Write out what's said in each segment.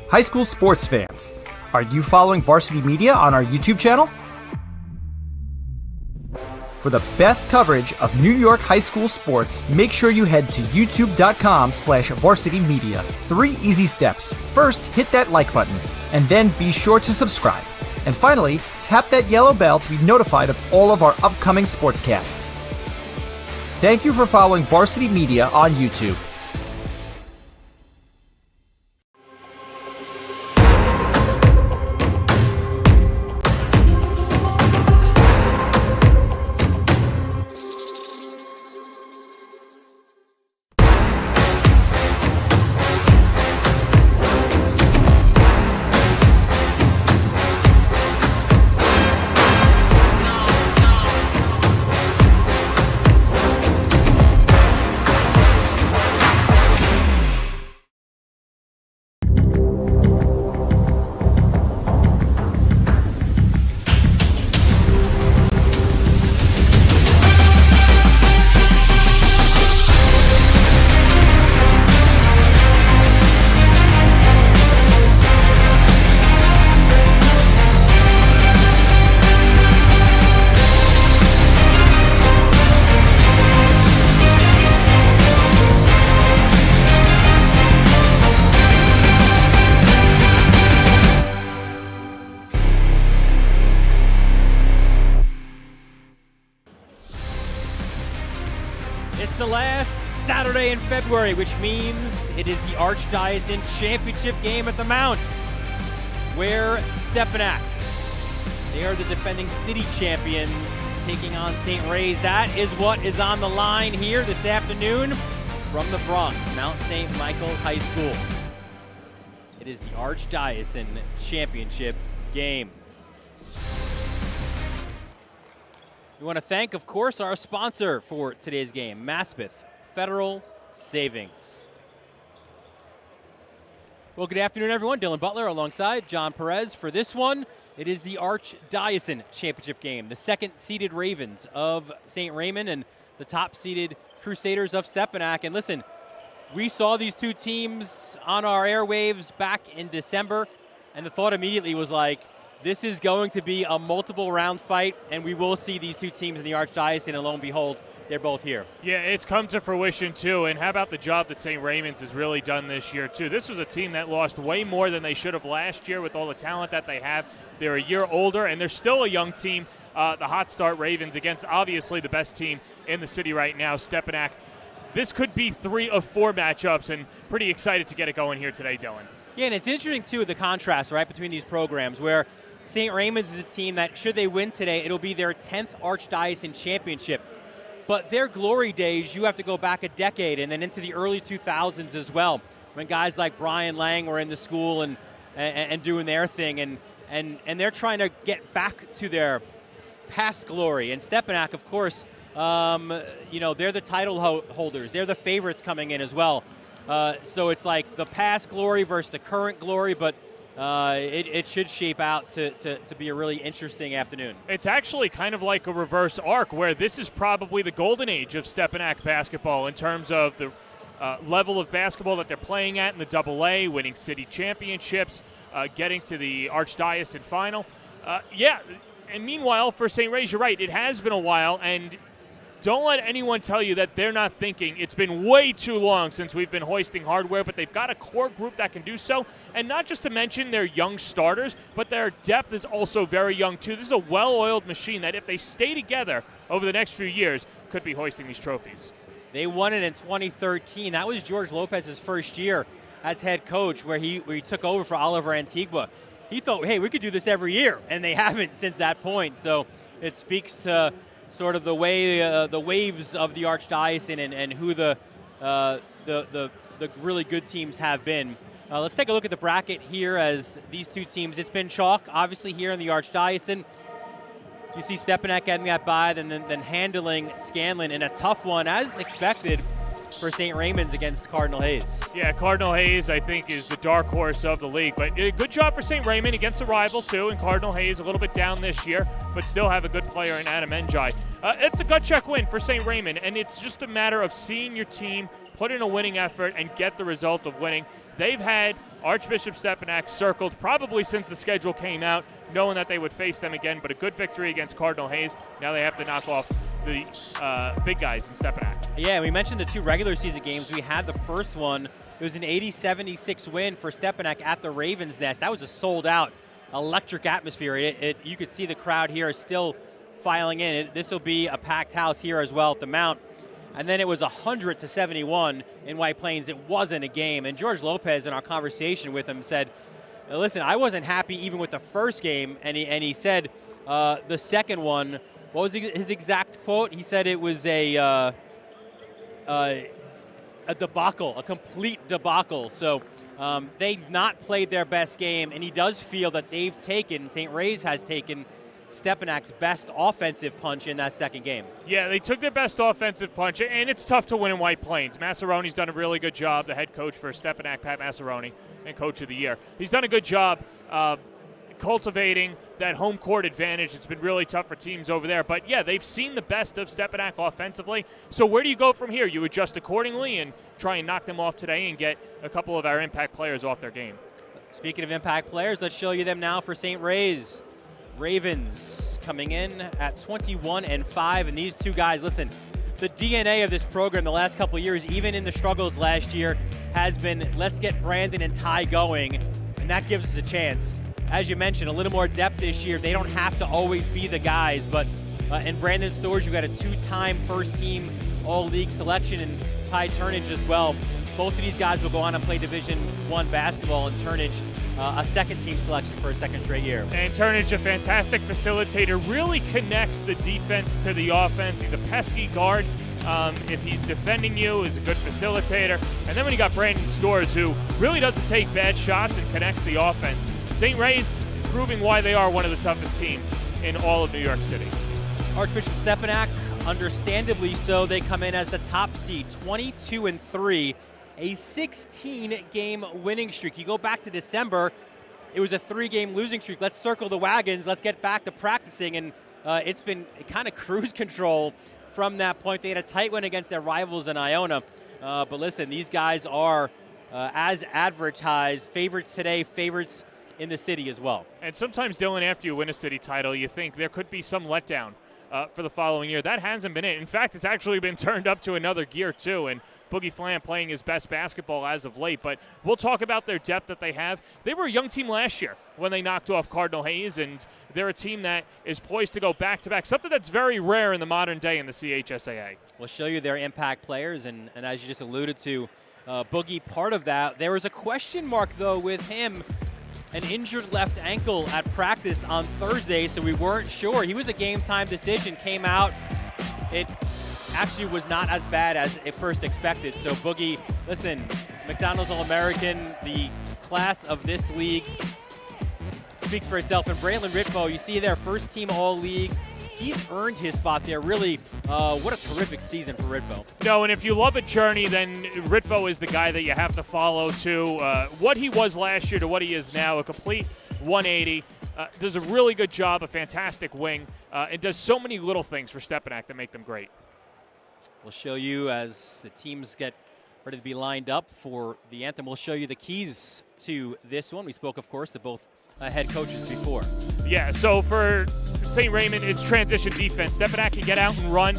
High school sports fans, are you following Varsity Media on our YouTube channel? For the best coverage of New York high school sports, make sure you head to youtube.com/varsitymedia. 3 easy steps. First, hit that like button, and then be sure to subscribe. And finally, tap that yellow bell to be notified of all of our upcoming sportscasts. Thank you for following Varsity Media on YouTube. February, which means it is the Archdiocesan Championship game at the Mount, where Stepinac, they are the defending city champions, taking on St. Ray's. That is what is on the line here this afternoon from the Bronx, Mount St. Michael High School. It is the Archdiocesan Championship game. We want to thank, of course, our sponsor for today's game, Maspeth Federal Savings. Well, good afternoon, everyone. Dylan Butler alongside John Perez for this one. It is the Archdiocesan Championship game. The second-seeded Ravens of St. Raymond and the top-seeded Crusaders of Stepinac. And listen, we saw these two teams on our airwaves back in December, and the thought immediately was like, this is going to be a multiple-round fight, and we will see these two teams in the Archdiocesan, and lo and behold, they're both here. Yeah, it's come to fruition, too. And how about the job that St. Raymond's has really done this year, too? This was a team that lost way more than they should have last year with all the talent that they have. They're a year older, and they're still a young team, the Hot Start Ravens, against obviously the best team in the city right now, Stepinac. This could be 3 of 4 matchups, and pretty excited to get it going here today, Dylan. Yeah, and it's interesting, too, the contrast, right, between these programs, where St. Raymond's is a team that, should they win today, it'll be their 10th Archdiocesan Championship. But their glory days, you have to go back a decade and then into the early 2000s as well, when guys like Brian Lang were in the school and doing their thing, and they're trying to get back to their past glory. And Stepinac, of course, they're the title holders. They're the favorites coming in as well. So it's like the past glory versus the current glory, but it should shape out to be a really interesting afternoon. It's actually kind of like a reverse arc, where this is probably the golden age of Stepinac basketball in terms of the level of basketball that they're playing at in the AA, winning city championships, getting to the Archdiocesan final. And meanwhile, for St. Ray's, you're right, it has been a while, and don't let anyone tell you that they're not thinking. It's been way too long since we've been hoisting hardware, but they've got a core group that can do so. And not just to mention their young starters, but their depth is also very young, too. This is a well-oiled machine that, if they stay together over the next few years, could be hoisting these trophies. They won it in 2013. That was George Lopez's first year as head coach, where he took over for Oliver Antigua. He thought, hey, we could do this every year, and they haven't since that point. So it speaks to sort of the way the waves of the Archdiocesan and who the really good teams have been. Let's take a look at the bracket here as these two teams. It's been chalk, obviously, here in the Archdiocesan. You see Stepinac getting that bye, then handling Scanlon in a tough one, as expected, for St. Raymond's against Cardinal Hayes. Yeah, Cardinal Hayes, I think, is the dark horse of the league. But a good job for St. Raymond against a rival, too. And Cardinal Hayes a little bit down this year, but still have a good player in Adam Njai. It's a gut check win for St. Raymond, and it's just a matter of seeing your team put in a winning effort and get the result of winning. they've had Archbishop Stepinac circled probably since the schedule came out, knowing that they would face them again, but a good victory against Cardinal Hayes. Now they have to knock off the big guys in Stepinac. Yeah, we mentioned the 2 regular season games. We had the first one. It was an 80-76 win for Stepinac at the Ravens' Nest. That was a sold-out, electric atmosphere. You could see the crowd here is still filing in. This will be a packed house here as well at the Mount. And then it was 100-71 in White Plains. It wasn't a game. And George Lopez, in our conversation with him, said, listen, I wasn't happy even with the first game. And he said the second one, what was his exact quote? He said it was a debacle, a complete debacle. So they've not played their best game, and he does feel that they've taken, St. Ray's has taken, Stepinac's best offensive punch in that second game. Yeah, they took their best offensive punch, and it's tough to win in White Plains. Massaroni's done a really good job, the head coach for Stepinac, Pat Massaroni, and Coach of the Year. He's done a good job cultivating that home court advantage. It's been really tough for teams over there. But, yeah, they've seen the best of Stepinac offensively. So where do you go from here? You adjust accordingly and try and knock them off today and get a couple of our impact players off their game. Speaking of impact players, let's show you them now for St. Ray's. Ravens coming in at 21-5, and these 2 guys, listen, the DNA of this program the last couple of years, even in the struggles last year, has been let's get Brandon and Ty going, and that gives us a chance. As you mentioned, a little more depth this year. They don't have to always be the guys, but in Brandon Storrs, you've got a 2-time first-team All-League selection, and Ty Turnage as well. Both of these guys will go on and play Division I basketball, and Turnage a second-team selection for a second straight year. And Turnage, a fantastic facilitator, really connects the defense to the offense. He's a pesky guard. If he's defending you, is a good facilitator. And then when you got Brandon Storrs, who really doesn't take bad shots and connects the offense. St. Ray's proving why they are one of the toughest teams in all of New York City. Archbishop Stepinac, understandably so, they come in as the top seed, 22-3. A 16-game winning streak. You go back to December, it was a 3-game losing streak. Let's circle the wagons. Let's get back to practicing. And it's been kind of cruise control from that point. They had a tight one against their rivals in Iona. But listen, these guys are, as advertised, favorites today, favorites in the city as well. And sometimes, Dylan, after you win a city title, you think there could be some letdown for the following year. That hasn't been it. In fact, it's actually been turned up to another gear, too. And Boogie Flam playing his best basketball as of late. But we'll talk about their depth that they have. They were a young team last year when they knocked off Cardinal Hayes, and they're a team that is poised to go back-to-back, something that's very rare in the modern day in the CHSAA. We'll show you their impact players, and as you just alluded to, Boogie, part of that. There was a question mark, though, with him. An injured left ankle at practice on Thursday, so we weren't sure. He was a game-time decision, came out. It actually was not as bad as it first expected. So Boogie, listen, McDonald's All-American, the class of this league speaks for itself. And Braylon Ritvo, you see their first team All-League. He's earned his spot there. Really, what a terrific season for Ritvo. No, and if you love a journey, then Ritvo is the guy that you have to follow to what he was last year to what he is now, a complete 180. Does a really good job, a fantastic wing, and does so many little things for Stepinac that make them great. We'll show you as the teams get ready to be lined up for the anthem. We'll show you the keys to this one. We spoke, of course, to both head coaches before. Yeah, so for St. Raymond, it's transition defense. Stepinac can get out and run.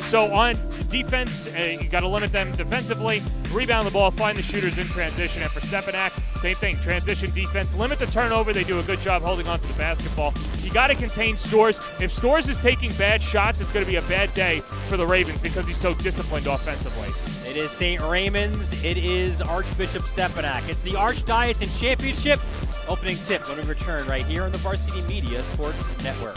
So on defense, you got to limit them defensively, rebound the ball, find the shooters in transition. And for Stepinac, same thing, transition defense, limit the turnover. They do a good job holding on to the basketball. You got to contain Storrs. If Storrs is taking bad shots, it's going to be a bad day for the Ravens because he's so disciplined offensively. It is St. Raymond's. It is Archbishop Stepinac. It's the Archdiocesan Championship. Opening tip when we return right here on the Varsity Media Sports Network.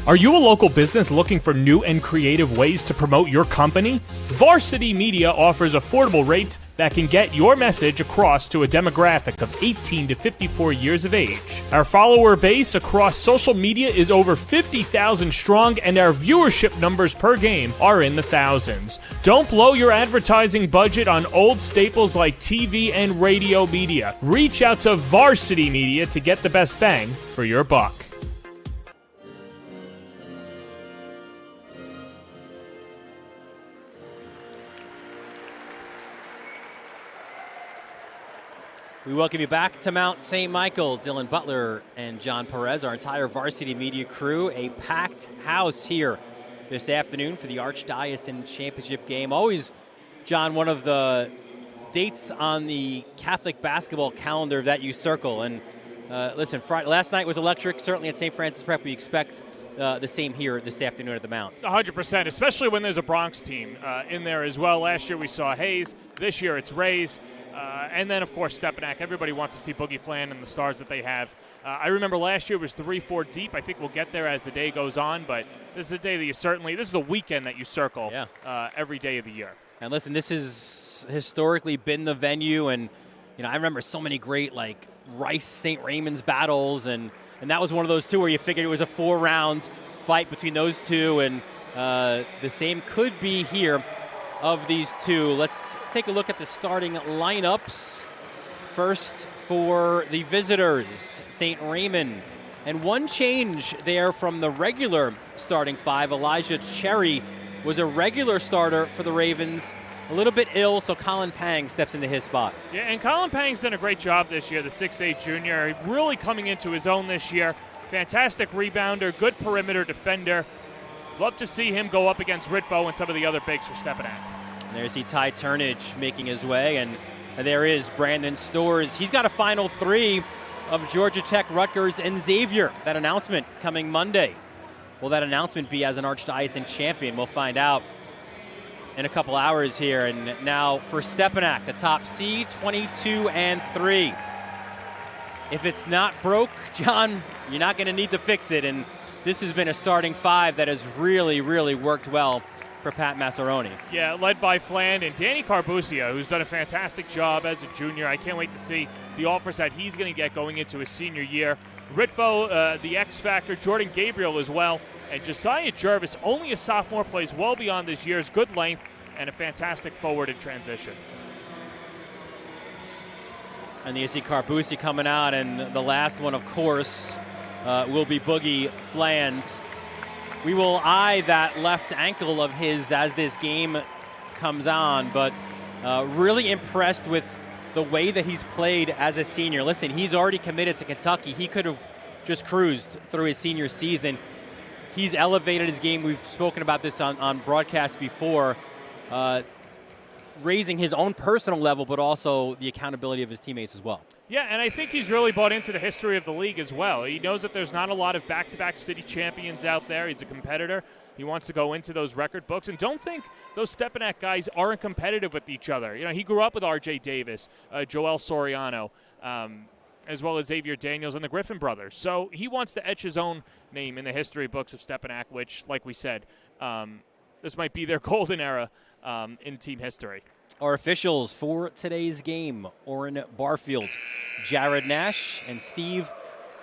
Are you a local business looking for new and creative ways to promote your company? Varsity Media offers affordable rates that can get your message across to a demographic of 18 to 54 years of age. Our follower base across social media is over 50,000 strong, and our viewership numbers per game are in the thousands. Don't blow your advertising budget on old staples like TV and radio media. Reach out to Varsity Media to get the best bang for your buck. We welcome you back to Mount St. Michael. Dylan Butler and John Perez, our entire Varsity Media crew, a packed house here this afternoon for the Archdiocesan Championship game. Always, John, one of the dates on the Catholic basketball calendar that you circle. And listen, last night was electric, certainly at St. Francis Prep. We expect the same here this afternoon at the Mount. 100%, especially when there's a Bronx team in there as well. Last year we saw Hayes. This year it's Rays. And then, of course, Stepinac. Everybody wants to see Boogie Flan and the stars that they have. I remember last year was 3-4 deep. I think we'll get there as the day goes on, but this is a day that this is a weekend that you circle every day of the year. And listen, this has historically been the venue, and I remember so many great Rice St. Raymond's battles, and that was one of those two where you figured it was a 4-round fight between those two, and the same could be here of these two. Let's take a look at the starting lineups. First for the visitors, St. Raymond. And one change there from the regular starting five. Elijah Cherry was a regular starter for the Ravens. A little bit ill, so Colin Pang steps into his spot. Yeah, and Colin Pang's done a great job this year, the 6'8 junior. Really coming into his own this year. Fantastic rebounder, good perimeter defender. Love to see him go up against Ritvo and some of the other bigs for Stepinac. There's Ty Turnage making his way, and there is Brandon Storrs. He's got a final three of Georgia Tech, Rutgers, and Xavier. That announcement coming Monday. Will that announcement be as an Archdiocesan champion? We'll find out in a couple hours here. And now for Stepinac, the top seed, 22-3. If it's not broke, John, you're not going to need to fix it. And this has been a starting five that has really, really worked well for Pat Massaroni. Yeah, led by Flan and Danny Carbuccia, who's done a fantastic job as a junior. I can't wait to see the offers that he's going to get going into his senior year. Ritvo, the X Factor, Jordan Gabriel as well, and Josiah Jervis, only a sophomore, plays well beyond his years, good length, and a fantastic forward in transition. And you see Carbuccia coming out, and the last one, of course, will be Boogie Fland. We will eye that left ankle of his as this game comes on, but really impressed with the way that he's played as a senior. Listen, he's already committed to Kentucky. He could have just cruised through his senior season. He's elevated his game. We've spoken about this on broadcast before, raising his own personal level, but also the accountability of his teammates as well. Yeah, and I think he's really bought into the history of the league as well. He knows that there's not a lot of back-to-back city champions out there. He's a competitor. He wants to go into those record books. And don't think those Stepinac guys aren't competitive with each other. He grew up with R.J. Davis, Joel Soriano, as well as Xavier Daniels and the Griffin brothers. So he wants to etch his own name in the history books of Stepinac, which, like we said, this might be their golden era in team history. Our officials for today's game, Orrin Barfield, Jared Nash, and Steve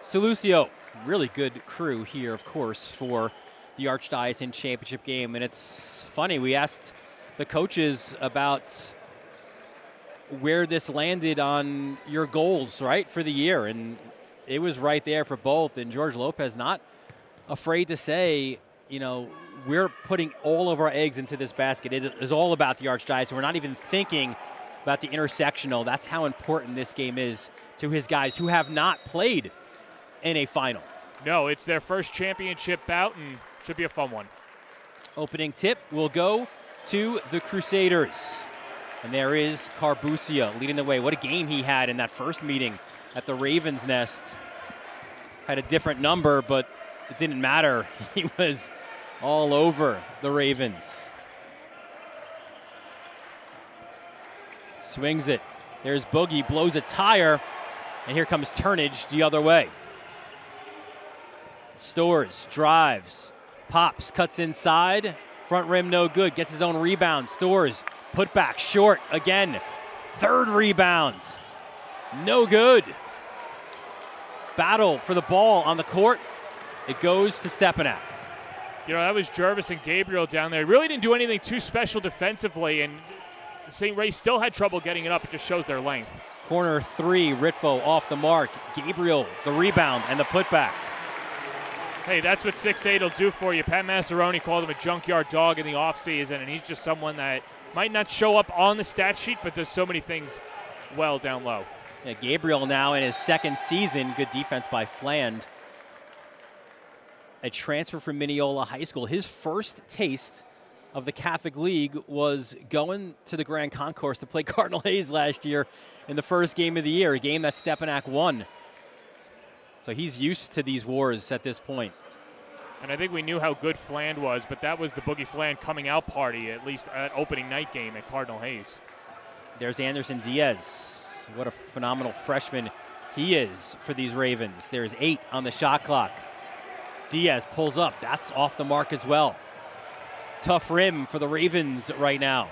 Salucio. Really good crew here, of course, for the Archdiocesan Championship game. And it's funny, we asked the coaches about where this landed on your goals, right, for the year. And it was right there for both. And George Lopez not afraid to say, we're putting all of our eggs into this basket. It is all about the Archdiocesan. We're not even thinking about the intersectional. That's how important this game is to his guys who have not played in a final. No, it's their first championship bout and should be a fun one. Opening tip will go to the Crusaders. And there is Carbuccia leading the way. What a game he had in that first meeting at the Ravens' Nest. Had a different number, but it didn't matter. He was all over the Ravens. Swings it. There's Boogie, blows a tire, and here comes Turnage the other way. Stores drives, pops, cuts inside. Front rim no good. Gets his own rebound. Stores put back short again. Third rebound. No good. Battle for the ball on the court. It goes to Stepinac. That was Jervis and Gabriel down there. Really didn't do anything too special defensively, and St. Ray still had trouble getting it up. It just shows their length. Corner 3, Ritvo off the mark. Gabriel, the rebound and the putback. Hey, that's what 6'8" will do for you. Pat Massaroni called him a junkyard dog in the offseason, and he's just someone that might not show up on the stat sheet, but does so many things well down low. Yeah, Gabriel now in his second season. Good defense by Fland. A transfer from Mineola High School. His first taste of the Catholic League was going to the Grand Concourse to play Cardinal Hayes last year in the first game of the year, a game that Stepinac won. So he's used to these wars at this point. And I think we knew how good Fland was, but that was the Boogie Fland coming out party, at least at opening night game at Cardinal Hayes. There's Anderson Diaz. What a phenomenal freshman he is for these Ravens. There's 8 on the shot clock. Diaz pulls up. That's off the mark as well. Tough rim for the Ravens right now.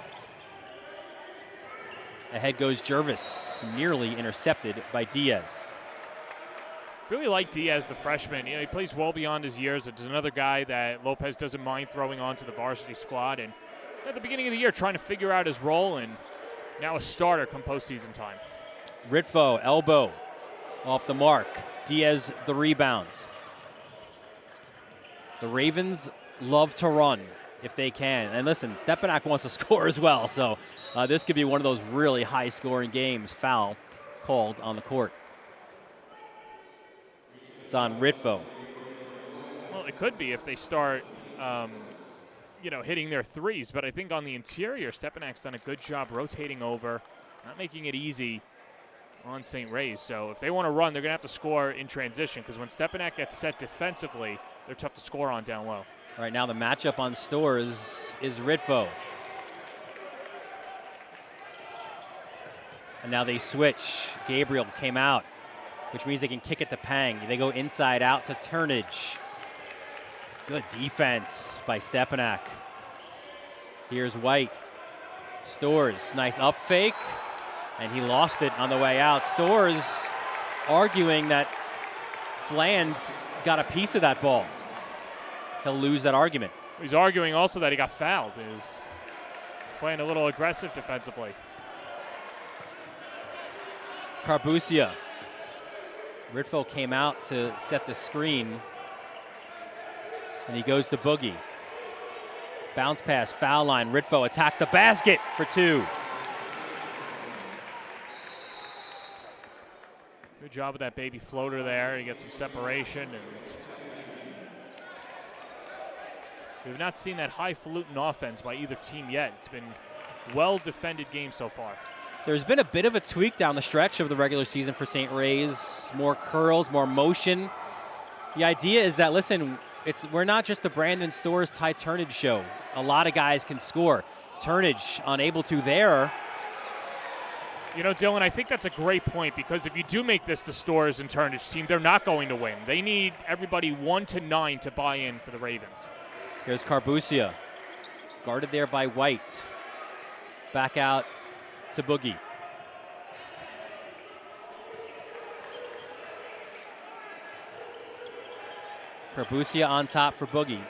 Ahead goes Jervis, nearly intercepted by Diaz. Really like Diaz, the freshman. He plays well beyond his years. It's another guy that Lopez doesn't mind throwing onto the varsity squad. And at the beginning of the year, trying to figure out his role, and now a starter come postseason time. Ritvo, elbow, off the mark. Diaz, the rebounds. The Ravens love to run if they can. And listen, Stepinac wants to score as well. So this could be one of those really high-scoring games. Foul called on the court. It's on Ritvo. Well, it could be if they start, hitting their threes. But I think on the interior, Stepinac's done a good job rotating over, not making it easy on St. Ray's. So if they want to run, they're going to have to score in transition, because when Stepinac gets set defensively, they're tough to score on down low. Right now the matchup on Stores is Ritvo. And now they switch. Gabriel came out, which means they can kick it to Pang. They go inside out to Turnage. Good defense by Stepinac. Here's White. Stores, nice up fake. And he lost it on the way out. Stores arguing that Fland's got a piece of that ball. He'll lose that argument. He's arguing also that he got fouled. He's playing a little aggressive defensively. Carbucia. Ritvo came out to set the screen. And he goes to Boogie. Bounce pass, foul line. Ritvo attacks the basket for 2. Good job with that baby floater there. He gets some separation. And we've not seen that highfalutin offense by either team yet. It's been well-defended game so far. There's been a bit of a tweak down the stretch of the regular season for St. Ray's. More curls, more motion. The idea is that, listen, we're not just the Brandon Stores Ty Turnage show. A lot of guys can score. Turnage unable to there. Dylan, I think that's a great point, because if you do make this the Stores and Turnage team, they're not going to win. They need everybody 1 to 9 to buy in for the Ravens. Here's Carbucia. Guarded there by White. Back out to Boogie. Carbucia on top for Boogie.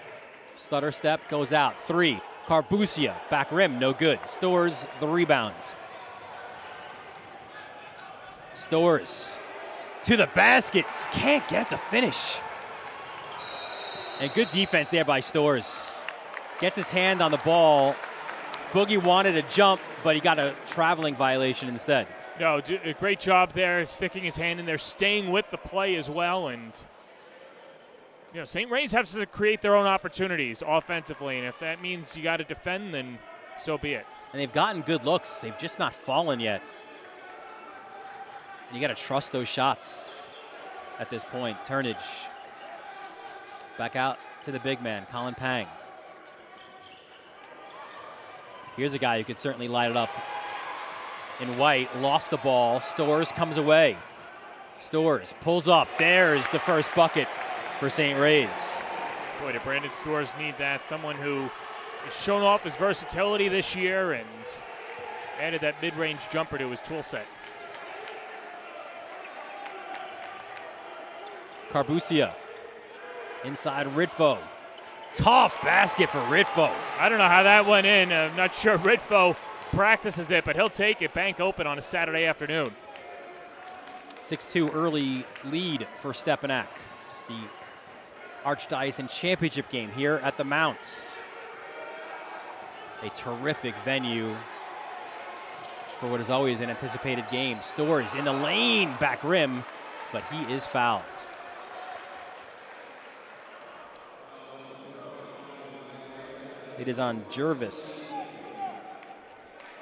Stutter step, goes out. 3. Carbucia, back rim, no good. Stores the rebounds. Stores to the baskets. Can't get it to finish. And good defense there by Stores. Gets his hand on the ball. Boogie wanted a jump, but he got a traveling violation instead. No, a great job there, sticking his hand in there, staying with the play as well. And St. Ray's has to create their own opportunities offensively, and if that means you got to defend, then so be it. And they've gotten good looks. They've just not fallen yet. You got to trust those shots at this point. Turnage. Back out to the big man, Colin Pang. Here's a guy who could certainly light it up. In White, lost the ball. Stores comes away. Stores pulls up. There's the first bucket for St. Ray's. Boy, do Brandon Storrs need that. Someone who has shown off his versatility this year and added that mid-range jumper to his tool set. Carbucia inside Ritfo. Tough basket for Ritfo. I don't know how that went in. I'm not sure Ritfo practices it, but he'll take it bank open on a Saturday afternoon. 6-2 early lead for Stepinac. It's the Archdiocesan Championship game here at the Mounts. A terrific venue for what is always an anticipated game. Storrs in the lane, back rim, but he is fouled. It is on Jervis.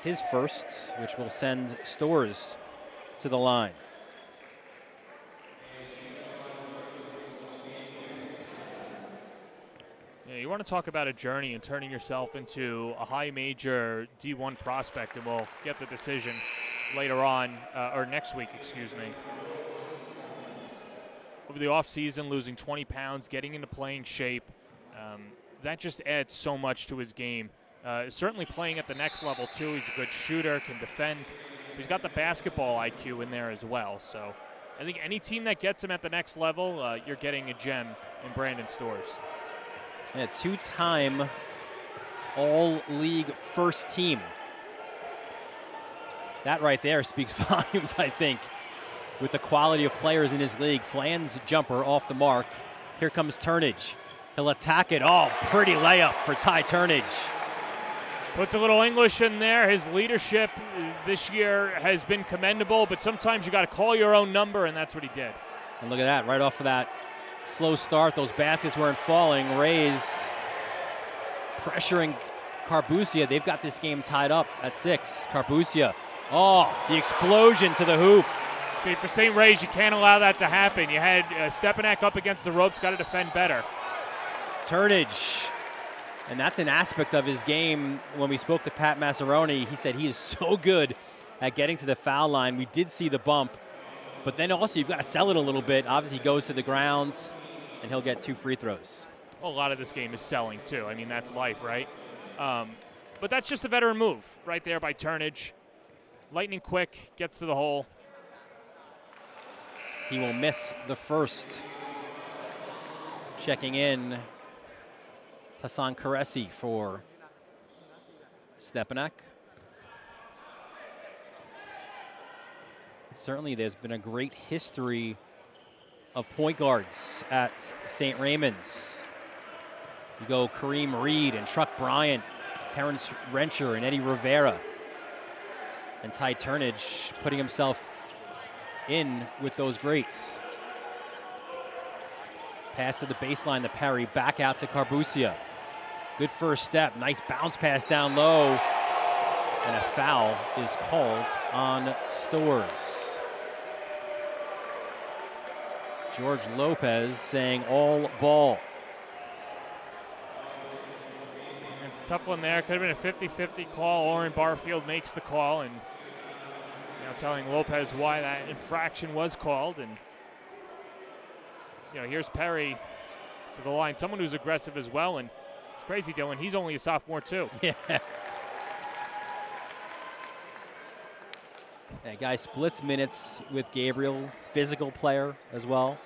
His first, which will send Storrs to the line. Yeah, you want to talk about a journey and turning yourself into a high major D1 prospect, and we'll get the decision later on, or next week, excuse me. Over the offseason, losing 20 pounds, getting into playing shape, that just adds so much to his game. Certainly playing at the next level, too. He's a good shooter, can defend. He's got the basketball IQ in there as well. So I think any team that gets him at the next level, you're getting a gem in Brandon Storrs. Yeah, two-time All-League first team. That right there speaks volumes, I think, with the quality of players in his league. Flan's jumper off the mark. Here comes Turnage. He'll attack it. Oh, pretty layup for Ty Turnage. Puts a little English in there. His leadership this year has been commendable, but sometimes you got to call your own number, and that's what he did. And look at that, right off of that slow start. Those baskets weren't falling. Rays pressuring Carbucia. They've got this game tied up at 6. Carbucia. Oh, the explosion to the hoop. See, for St. Ray's, you can't allow that to happen. You had Stepinac up against the ropes, got to defend better. Turnage. And that's an aspect of his game. When we spoke to Pat Massaroni, he said he is so good at getting to the foul line. We did see the bump. But then also you've got to sell it a little bit. Obviously he goes to the grounds, and he'll get 2 free throws. Well, a lot of this game is selling, too. I mean, that's life, right? But that's just a veteran move right there by Turnage. Lightning quick, gets to the hole. He will miss the first. Checking in, Hassan Karesi for Stepinac. Certainly there's been a great history of point guards at St. Raymond's. You go Kareem Reed and Truck Bryant, Terrence Rencher and Eddie Rivera. And Ty Turnage putting himself in with those greats. Pass to the baseline to Perry, back out to Carbucia. Good first step, nice bounce pass down low. And a foul is called on Storrs. George Lopez saying all ball. It's a tough one there. Could have been a 50-50 call. Oren Barfield makes the call, and now telling Lopez why that infraction was called. And here's Perry to the line, someone who's aggressive as well. And it's crazy, Dylan. He's only a sophomore too. Yeah. That guy splits minutes with Gabriel, physical player as well.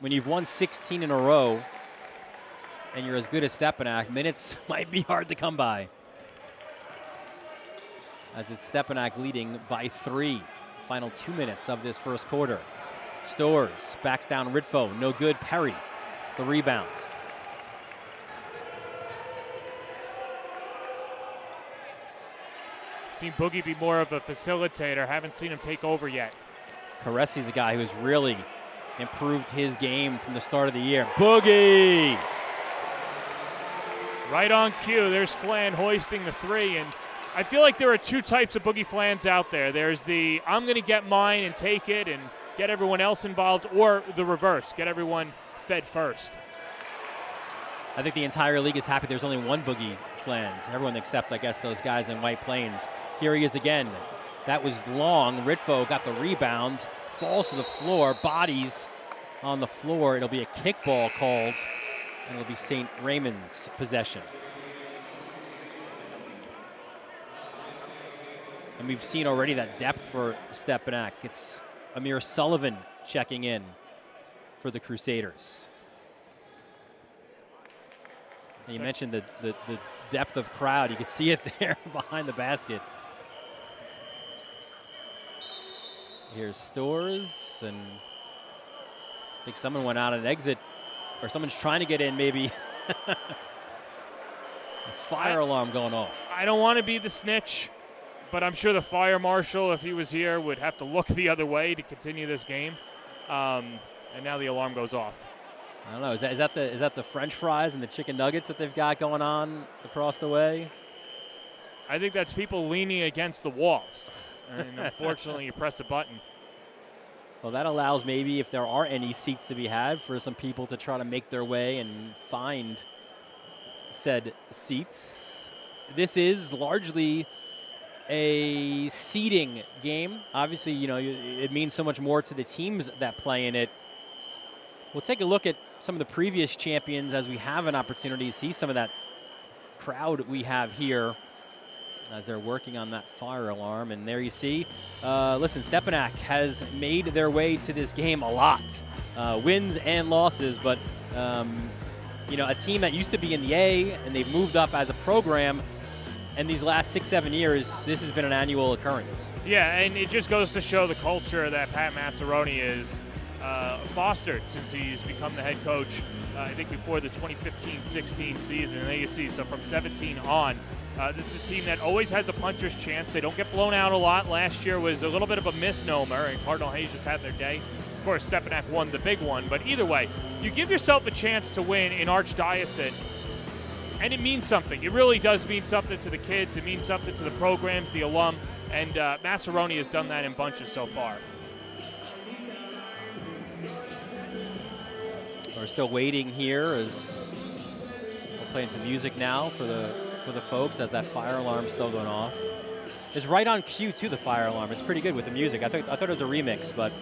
When you've won 16 in a row and you're as good as Stepinac, minutes might be hard to come by. As it's Stepinac leading by 3. Final 2 minutes of this first quarter. Storrs backs down Ritfo, no good. Perry, the rebound. Seen Boogie be more of a facilitator. Haven't seen him take over yet. Caressi's a guy who's really improved his game from the start of the year. Boogie! Right on cue. There's Flan hoisting the 3. And I feel like there are 2 types of Boogie Flans out there. There's the I'm going to get mine and take it and get everyone else involved, or the reverse, get everyone fed first. I think the entire league is happy there's only one Boogie Flan. Everyone except, I guess, those guys in White Plains. Here he is again. That was long. Ritvo got the rebound, falls to the floor, bodies on the floor. It'll be a kickball called, and it'll be St. Raymond's possession. And we've seen already that depth for Stepinac. It's Amir Sullivan checking in for the Crusaders. And you mentioned the depth of crowd. You can see it there behind the basket. Here's Stores, and I think someone went out an exit, or someone's trying to get in maybe. A fire alarm going off. I don't want to be the snitch, but I'm sure the fire marshal, if he was here, would have to look the other way to continue this game. And now the alarm goes off. I don't know. Is that the French fries and the chicken nuggets that they've got going on across the way? I think that's people leaning against the walls. And unfortunately, you press a button. Well, that allows maybe, if there are any seats to be had, for some people to try to make their way and find said seats. This is largely a seeding game. Obviously, it means so much more to the teams that play in it. We'll take a look at some of the previous champions as we have an opportunity to see some of that crowd we have here as they're working on that fire alarm. And there you see, listen, Stepinac has made their way to this game a lot. Wins and losses, but, a team that used to be in the A, and they've moved up as a program. And these last 6-7 years, this has been an annual occurrence. Yeah, and it just goes to show the culture that Pat Massaroni is fostered since he's become the head coach, I think before the 2015-16 season. And there you see, so from 17 on, this is a team that always has a puncher's chance. They don't get blown out a lot. Last year was a little bit of a misnomer, and Cardinal Hayes just had their day. Of course, Stepinac won the big one, but either way, you give yourself a chance to win in Archdiocesan, and it means something. It really does mean something to the kids. It means something to the programs, the alum, and Massaroni has done that in bunches so far. We're still waiting here as we're playing some music now for the folks as that fire alarm's still going off. It's right on cue too, the fire alarm. It's pretty good with the music. I thought it was a remix, but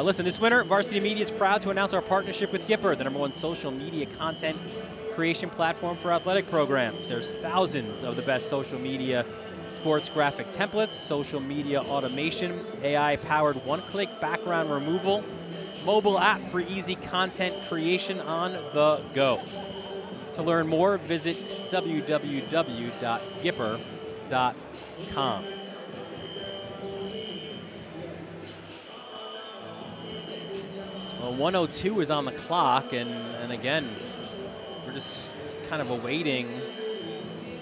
listen, this winter, Varsity Media is proud to announce our partnership with Gipper, the #1 social media content creation platform for athletic programs. There's thousands of the best social media sports graphic templates, social media automation, AI-powered one-click background removal, mobile app for easy content creation on the go. To learn more, visit www.gipper.com. Well, 1:02 is on the clock, and again, we're just kind of awaiting.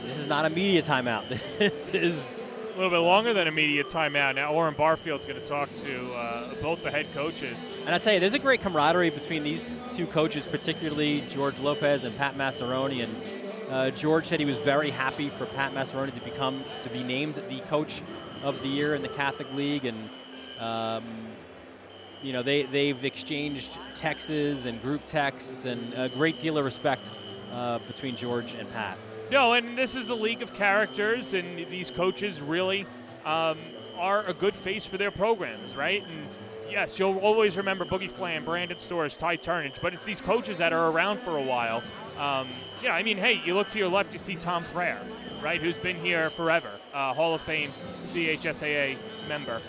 This is not a media timeout. This is a little bit longer than a media timeout. Now Orrin Barfield's going to talk to both the head coaches. And I tell you, there's a great camaraderie between these two coaches, particularly George Lopez and Pat Massaroni. And George said he was very happy for Pat Massaroni to be named the coach of the year in the Catholic League. And they've exchanged texts and group texts, and a great deal of respect between George and Pat. No, and this is a league of characters, and these coaches really are a good face for their programs, right? And yes, you'll always remember Boogie Flan, Brandon Stores, Ty Turnage, but it's these coaches that are around for a while. Hey, you look to your left, you see Tom Frere, right, who's been here forever, Hall of Fame CHSAA member.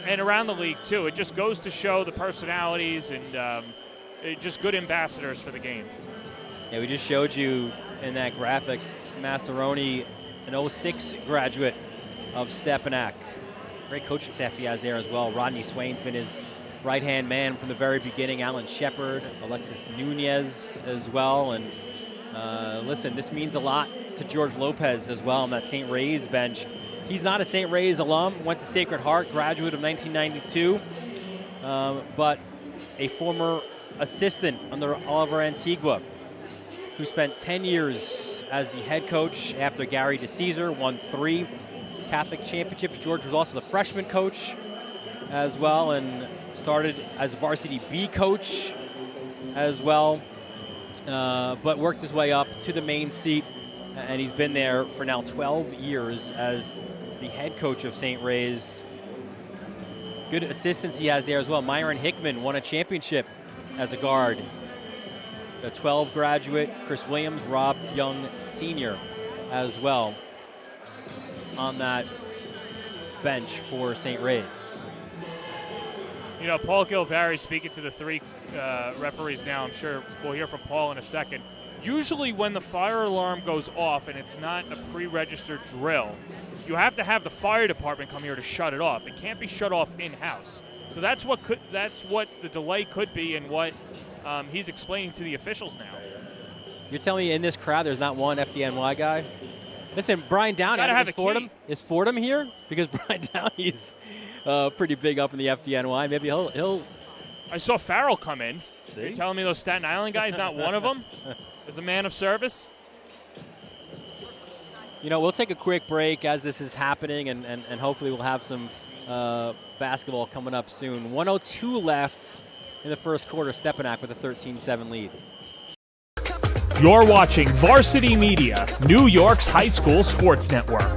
And around the league, too. It just goes to show the personalities and just good ambassadors for the game. Yeah, we just showed you in that graphic, Massaroni, an 06 graduate of Stepinac. Great coaching staff he has there as well. Rodney Swain's been his right-hand man from the very beginning. Alan Shepard, Alexis Nunez as well. And listen, this means a lot to George Lopez as well on that St. Ray's bench. He's not a St. Ray's alum, went to Sacred Heart, graduate of 1992, but a former assistant under Oliver Antigua, who spent 10 years as the head coach after Gary DeCesar won 3 Catholic championships. George was also the freshman coach as well, and started as varsity B coach as well, but worked his way up to the main seat, and he's been there for now 12 years as the head coach of St. Ray's. Good assistants he has there as well. Myron Hickman won a championship as a guard. The 12 graduate, Chris Williams, Rob Young Sr. as well on that bench for St. Ray's. You know, Paul Gilvari speaking to the three referees now. I'm sure we'll hear from Paul in a second. Usually when the fire alarm goes off and it's not a pre-registered drill, you have to have the fire department come here to shut it off. It can't be shut off in-house. So that's what the delay could be, and what he's explaining to the officials now. You're telling me in this crowd there's not one FDNY guy? Listen, Brian Downey is Fordham here? Because Brian Downey's pretty big up in the FDNY. Maybe he'll. I saw Farrell come in. See? You're telling me those Staten Island guys, not one of them, is a man of service? You know, we'll take a quick break as this is happening, and hopefully we'll have some basketball coming up soon. 1:02 left in the first quarter. Stepinac with a 13-7 lead. You're watching Varsity Media, New York's high school sports network.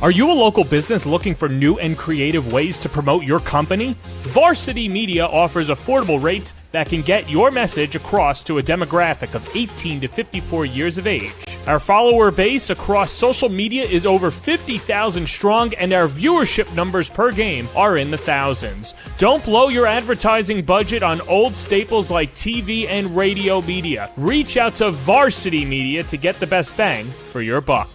Are you a local business looking for new and creative ways to promote your company? Varsity Media offers affordable rates that can get your message across to a demographic of 18 to 54 years of age. Our follower base across social media is over 50,000 strong, and our viewership numbers per game are in the thousands. Don't blow your advertising budget on old staples like TV and radio media. Reach out to Varsity Media to get the best bang for your buck.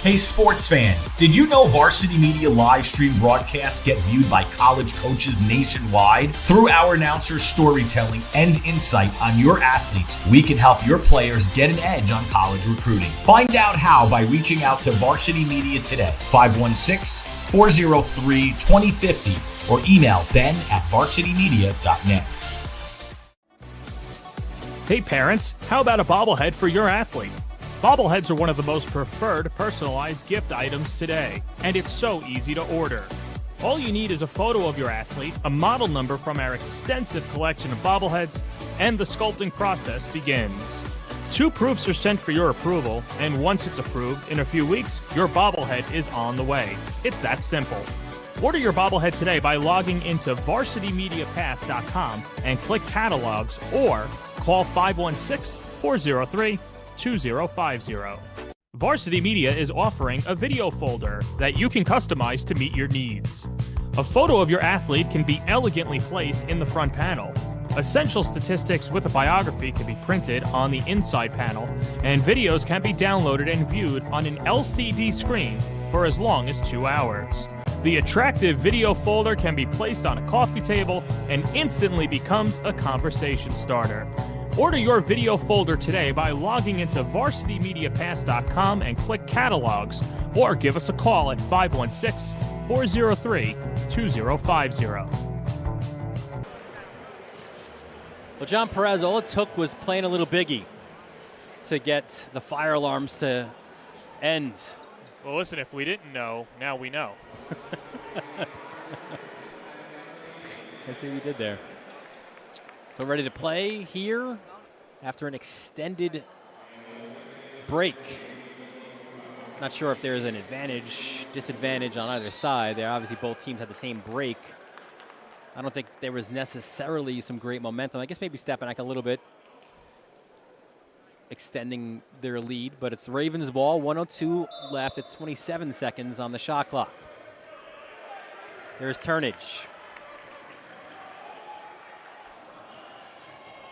Hey sports fans, did you know Varsity Media live stream broadcasts get viewed by college coaches nationwide? Through our announcers' storytelling and insight on your athletes, we can help your players get an edge on college recruiting. Find out how by reaching out to Varsity Media today, 516-403-2050, or email ben@varsitymedia.net. Hey parents, how about a bobblehead for your athlete? Bobbleheads are one of the most preferred personalized gift items today, and it's so easy to order. All you need is a photo of your athlete, a model number from our extensive collection of bobbleheads, and the sculpting process begins. 2 proofs are sent for your approval, and once it's approved, in a few weeks, your bobblehead is on the way. It's that simple. Order your bobblehead today by logging into varsitymediapass.com and click catalogs, or call 516-403-2050. Varsity Media is offering a video folder that you can customize to meet your needs. A photo of your athlete can be elegantly placed in the front panel. Essential statistics with a biography can be printed on the inside panel, and videos can be downloaded and viewed on an LCD screen for as long as 2 hours. The attractive video folder can be placed on a coffee table and instantly becomes a conversation starter. Order your video folder today by logging into varsitymediapass.com and click catalogs, or give us a call at 516-403-2050. Well, John Perez, all it took was playing a little biggie to get the fire alarms to end. Well, listen, if we didn't know, now we know. I see what you did there. So ready to play here after an extended break. Not sure if there's an advantage, disadvantage on either side. There obviously both teams had the same break. I don't think there was necessarily some great momentum. I guess maybe Stepinac a little bit extending their lead, but it's Ravens ball, 1:02 left. It's 27 seconds on the shot clock. There's Turnage.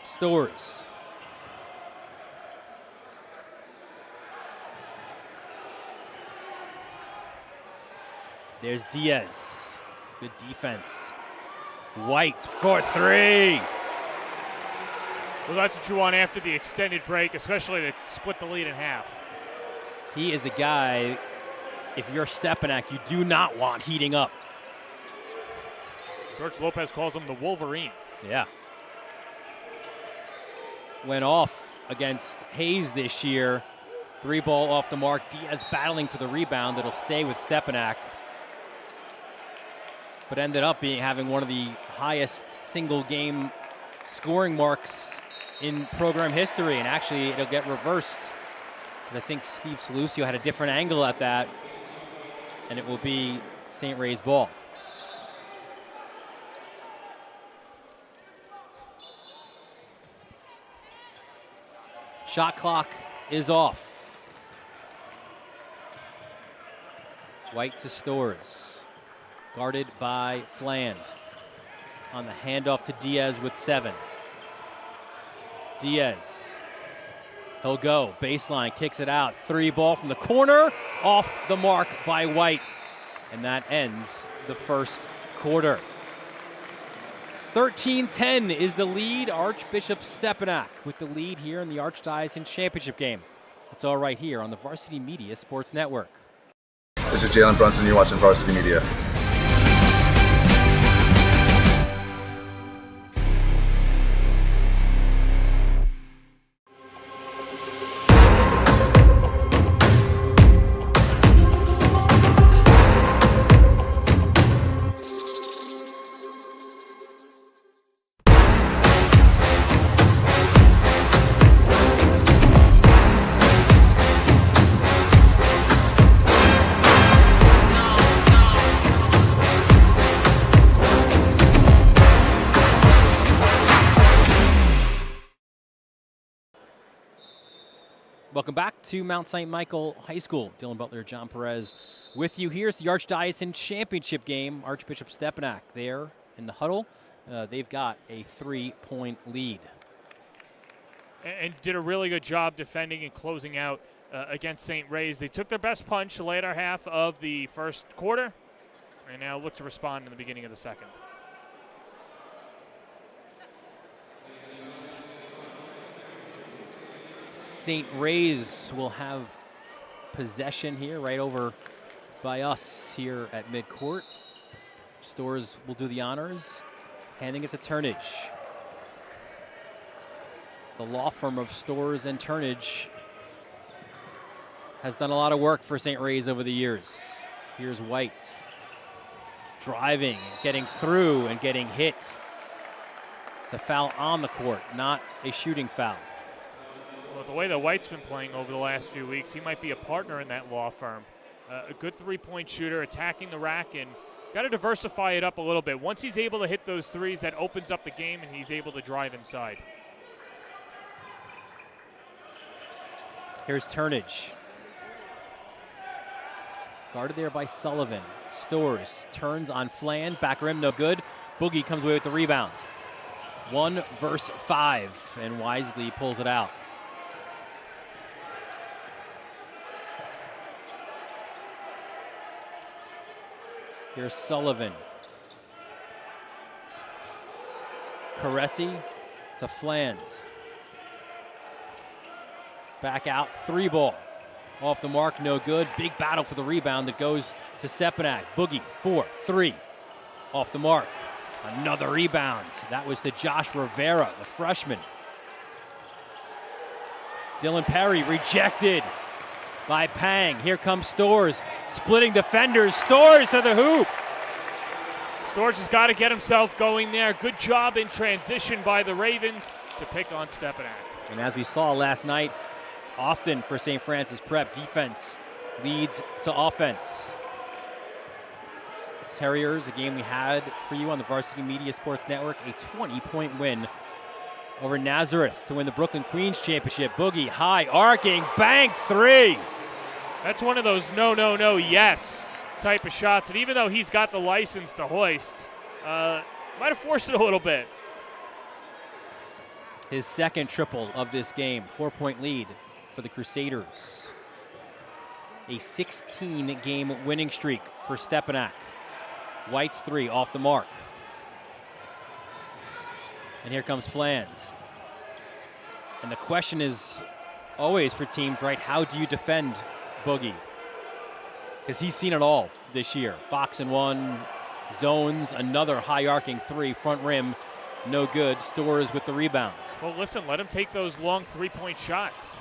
Stores. There's Diaz. Good defense. White for 3. Well, that's what you want after the extended break, especially to split the lead in half. He is a guy, if you're Stepinac, you do not want heating up. George Lopez calls him the Wolverine. Yeah. Went off against Hayes this year. 3 ball off the mark. Diaz battling for the rebound. It'll stay with Stepinac. But ended up having one of the highest single game scoring marks in program history. And actually, it'll get reversed. I think Steve Salucio had a different angle at that. And it will be St. Ray's ball. Shot clock is off. White to Storrs. Guarded by Fland. On the handoff to Diaz with 7. Diaz. He'll go. Baseline. Kicks it out. 3 ball from the corner. Off the mark by White. And that ends the first quarter. 13-10 is the lead. Archbishop Stepinac with the lead here in the Archdiocesan Championship game. It's all right here on the Varsity Media Sports Network. This is Jalen Brunson. You're watching Varsity Media. Welcome back to Mount St. Michael High School. Dylan Butler, John Perez with you. Here's the Archdiocesan Championship game. Archbishop Stepinac there in the huddle. They've got a 3-point lead. And did a really good job defending and closing out against St. Ray's. They took their best punch the later half of the first quarter and now look to respond in the beginning of the second. St. Ray's will have possession here right over by us here at midcourt. Storrs will do the honors, handing it to Turnage. The law firm of Storrs and Turnage has done a lot of work for St. Ray's over the years. Here's White driving, getting through and getting hit. It's a foul on the court, not a shooting foul. Well, the way that White's been playing over the last few weeks, he might be a partner in that law firm. A good 3-point shooter, attacking the rack, and got to diversify it up a little bit. Once he's able to hit those threes, that opens up the game, and he's able to drive inside. Here's Turnage. Guarded there by Sullivan. Storrs turns on Flan, back rim, no good. Boogie comes away with the rebound. 1 versus 5, and wisely pulls it out. Here's Sullivan. Caresi to Fland. Back out, 3 ball. Off the mark, no good. Big battle for the rebound that goes to Stepinac. Boogie, 4-3. Off the mark. Another rebound. That was to Josh Rivera, the freshman. Dylan Perry rejected by Pang. Here comes Storrs. Splitting defenders. Storrs to the hoop. Storrs has got to get himself going there. Good job in transition by the Ravens to pick on Stepinac. And as we saw last night, often for St. Francis Prep, defense leads to offense. Terriers, a game we had for you on the Varsity Media Sports Network, a 20-point win over Nazareth to win the Brooklyn Queens Championship. Boogie, high, arcing, bank 3. That's one of those no, yes type of shots. And even though he's got the license to hoist, might have forced it a little bit. His second triple of this game, 4-point lead for the Crusaders. A 16-game winning streak for Stepinac. White's 3 off the mark. And here comes Fland. And the question is always for teams, right, how do you defend Boogie? Because he's seen it all this year. Box and one, zones, another high arcing three, front rim, no good. Stores with the rebound. Well, listen, let him take those long three-point shots.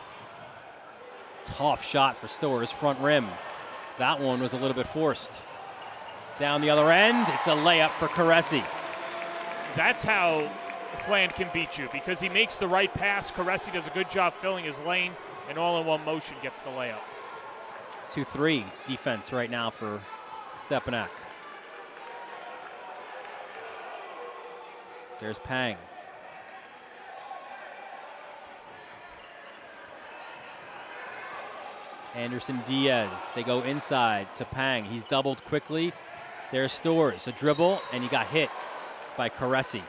Tough shot for Stores, front rim. That one was a little bit forced. Down the other end, it's a layup for Caressi. That's how Fland can beat you, because he makes the right pass. Caressi does a good job filling his lane, and all in one motion gets the layup. 2-3 defense right now for Stepinac. There's Pang. Anderson Diaz. They go inside to Pang. He's doubled quickly. There's Stores. A dribble, and he got hit by Caressi.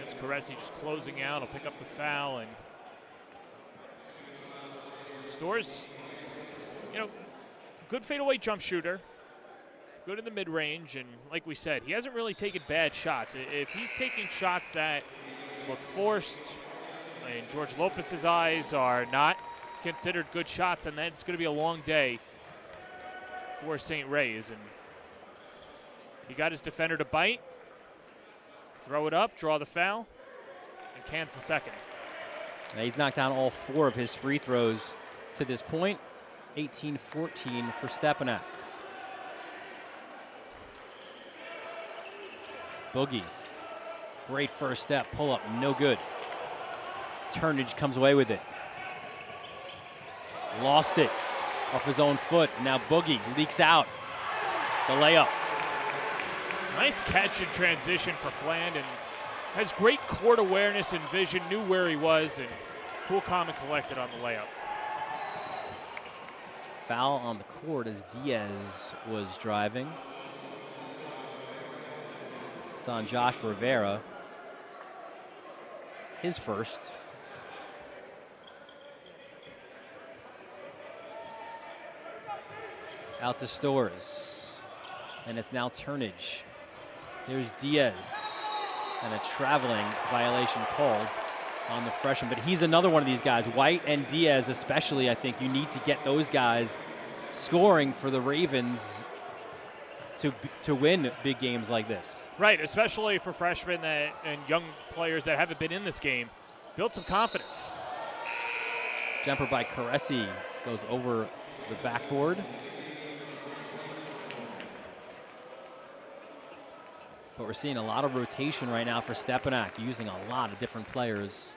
It's Caressi just closing out. He'll pick up the foul, and Stores, good fadeaway jump shooter. Good in the mid-range, and like we said, he hasn't really taken bad shots. If he's taking shots that look forced, in George Lopez's eyes, are not considered good shots, and then it's going to be a long day for St. Ray's. And he got his defender to bite, throw it up, draw the foul, and cans the second. Now he's knocked down all 4 of his free throws to this point. 18-14 for Stepinac. Boogie, great first step, pull up, no good. Turnage comes away with it. Lost it off his own foot. Now Boogie leaks out the layup. Nice catch in transition for Fland, and has great court awareness and vision, knew where he was, and cool, calm, and collected on the layup. Foul on the court as Diaz was driving. It's on Josh Rivera. His first. Out to Stores. And it's now Turnage. Here's Diaz. And a traveling violation called on the freshman. But he's another one of these guys. White and Diaz especially, I think you need to get those guys scoring for the Ravens to win big games like this. Right, especially for freshmen and young players that haven't been in this game. Build some confidence. Jumper by Caressi goes over the backboard. But we're seeing a lot of rotation right now for Stepinac, using a lot of different players.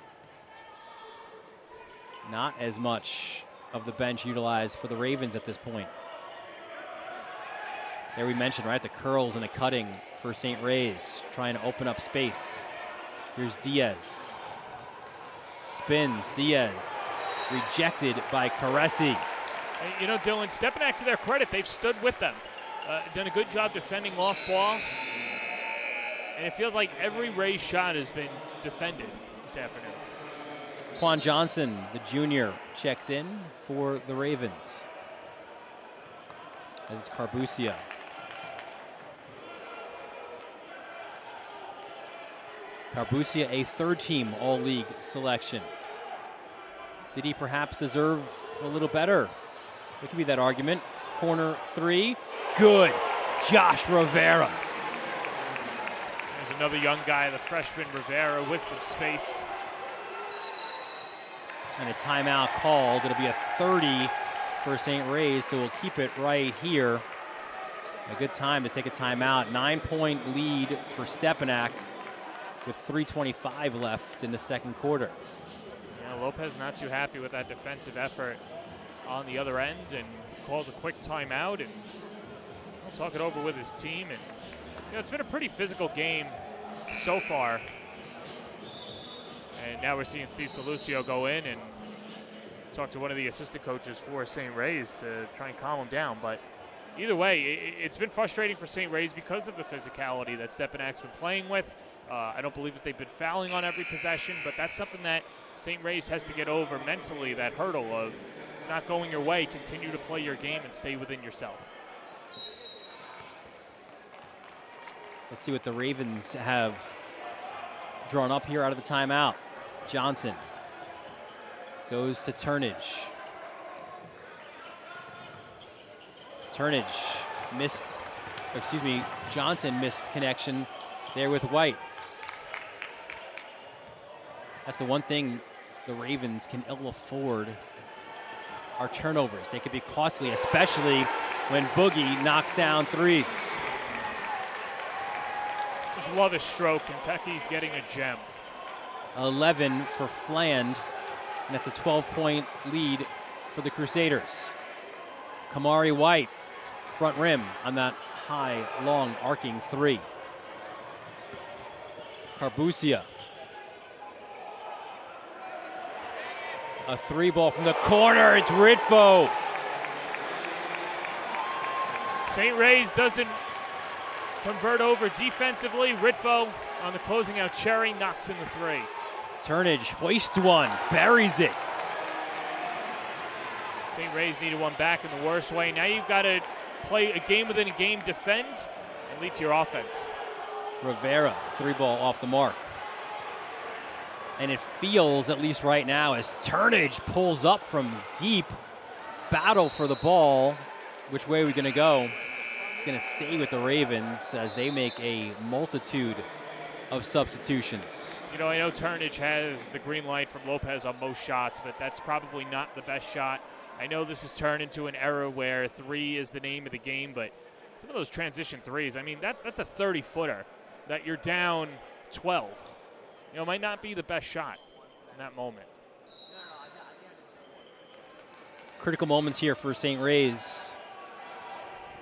Not as much of the bench utilized for the Ravens at this point. There we mentioned, right, the curls and the cutting for St. Ray's, trying to open up space. Here's Diaz. Spins, Diaz. Rejected by Caressi. And, Dylan, Stepinac, to their credit, they've stood with them. Done a good job defending off ball. And it feels like every Rays shot has been defended this afternoon. Quan Johnson, the junior, checks in for the Ravens. As it's Carbucia. Carbucia, a third-team All-League selection. Did he perhaps deserve a little better? There could be that argument. Corner 3, good. Josh Rivera. There's another young guy, the freshman Rivera, with some space. And a timeout called. It'll be a 30 for St. Ray's, so we'll keep it right here. A good time to take a timeout. 9-point lead for Stepinac with 3:25 left in the second quarter. Yeah, Lopez not too happy with that defensive effort on the other end, and calls a quick timeout, and he'll talk it over with his team. And it's been a pretty physical game so far. And now we're seeing Steve Salucio go in and talk to one of the assistant coaches for St. Ray's to try and calm him down. But either way, it's been frustrating for St. Ray's because of the physicality that Stepinac's been playing with. I don't believe that they've been fouling on every possession, but that's something that St. Ray's has to get over mentally, that hurdle of it's not going your way, continue to play your game and stay within yourself. Let's see what the Ravens have drawn up here out of the timeout. Johnson goes to Turnage. Johnson missed connection there with White. That's the one thing the Ravens can ill afford are turnovers. They could be costly, especially when Boogie knocks down threes. Just love his stroke. Kentucky's getting a gem. 11 for Fland, and that's a 12-point lead for the Crusaders. Kamari White, front rim on that high, long, arcing three. Carbucia. A three ball from the corner. It's Ritvo. St. Ray's doesn't convert over defensively. Ritvo on the closing out Cherry knocks in the three. Turnage hoists one, buries it. St. Ray's needed one back in the worst way. Now you've got to play a game within a game, defend, and lead to your offense. Rivera, three ball off the mark. And it feels, at least right now, as Turnage pulls up from deep, battle for the ball. Which way are we going to go? It's going to stay with the Ravens as they make a multitude of substitutions. You know, I know Turnage has the green light from Lopez on most shots, but that's probably not the best shot. I know this has turned into an era where three is the name of the game, but some of those transition threes, I mean, that's a 30-footer that you're down 12. You know, might not be the best shot in that moment. Critical moments here for St. Ray's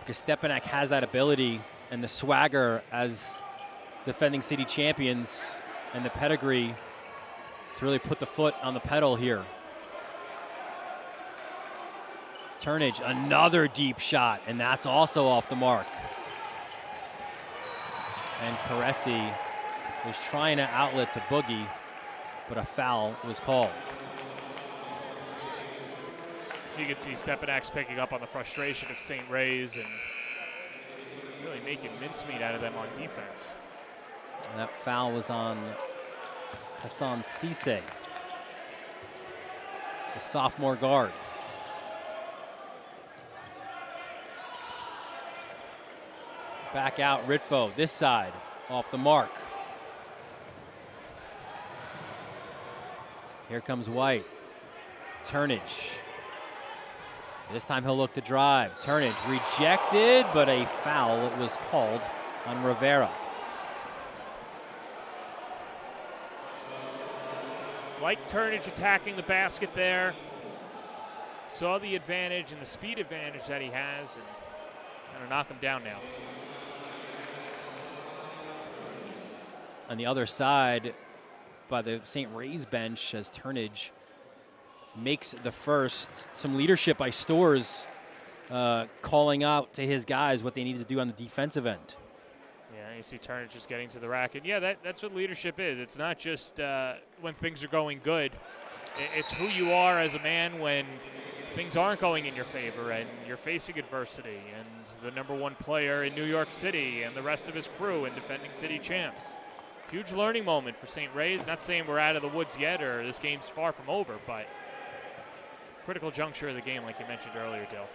because Stepinac has that ability and the swagger as defending city champions and the pedigree to really put the foot on the pedal here. Turnage, another deep shot, and that's also off the mark. And Caresi was trying to outlet to Boogie, but a foul was called. You can see Stepinac's picking up on the frustration of St. Ray's and really making mincemeat out of them on defense. And that foul was on Hassan Cisse, the sophomore guard. Back out Ritvo, this side, off the mark. Here comes White. Turnage. This time he'll look to drive. Turnage rejected, but a foul was called on Rivera. Like Turnage attacking the basket there. Saw the advantage and the speed advantage that he has, and going to knock him down now. On the other side, by the St. Ray's bench, as Turnage makes the first. Some leadership by Storrs calling out to his guys what they needed to do on the defensive end. Yeah, you see Turnage just getting to the rack. And, yeah, that's what leadership is. It's not just when things are going good. It's who you are as a man when things aren't going in your favor and you're facing adversity. And the number one player in New York City and the rest of his crew and defending city champs. Huge learning moment for St. Ray's. Not saying we're out of the woods yet or this game's far from over, but critical juncture of the game like you mentioned earlier, Dill.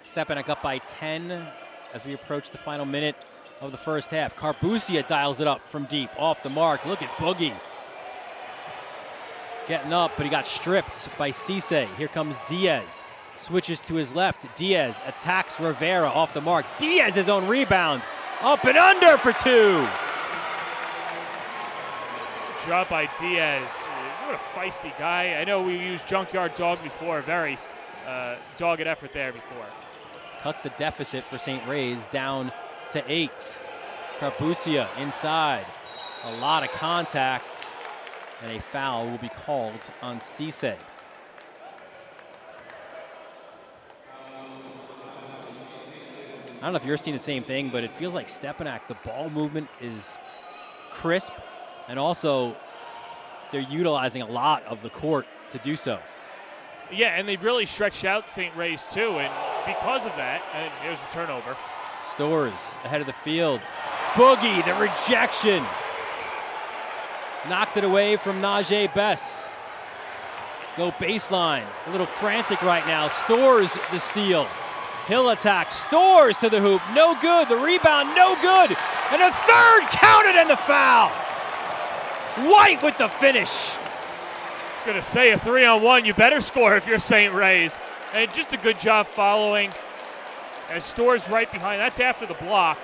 Stepinac up by 10 as we approach the final minute of the first half. Carbucia dials it up from deep, off the mark. Look at Boogie. Getting up, but he got stripped by Cisse. Here comes Diaz. Switches to his left. Diaz attacks Rivera off the mark. Diaz his own rebound. Up and under for two. Good job by Diaz. What a feisty guy. I know we used Junkyard Dog before. Very dogged effort there before. Cuts the deficit for St. Ray's down to 8. Carbucia inside. A lot of contact. And a foul will be called on Cisse. I don't know if you're seeing the same thing, but it feels like Stepinac, the ball movement is crisp, and also they're utilizing a lot of the court to do so. Yeah, and they've really stretched out St. Ray's too, and because of that, and here's the turnover. Storrs ahead of the field. Boogie, the rejection. Knocked it away from Najee Bess. Go baseline. A little frantic right now. Stores the steal. Hill attack. Stores to the hoop. No good. The rebound, no good. And a third counted and the foul. White with the finish. I was going to say a 3-on-1. You better score if you're St. Ray's. And just a good job following. As Stores right behind. That's after the block.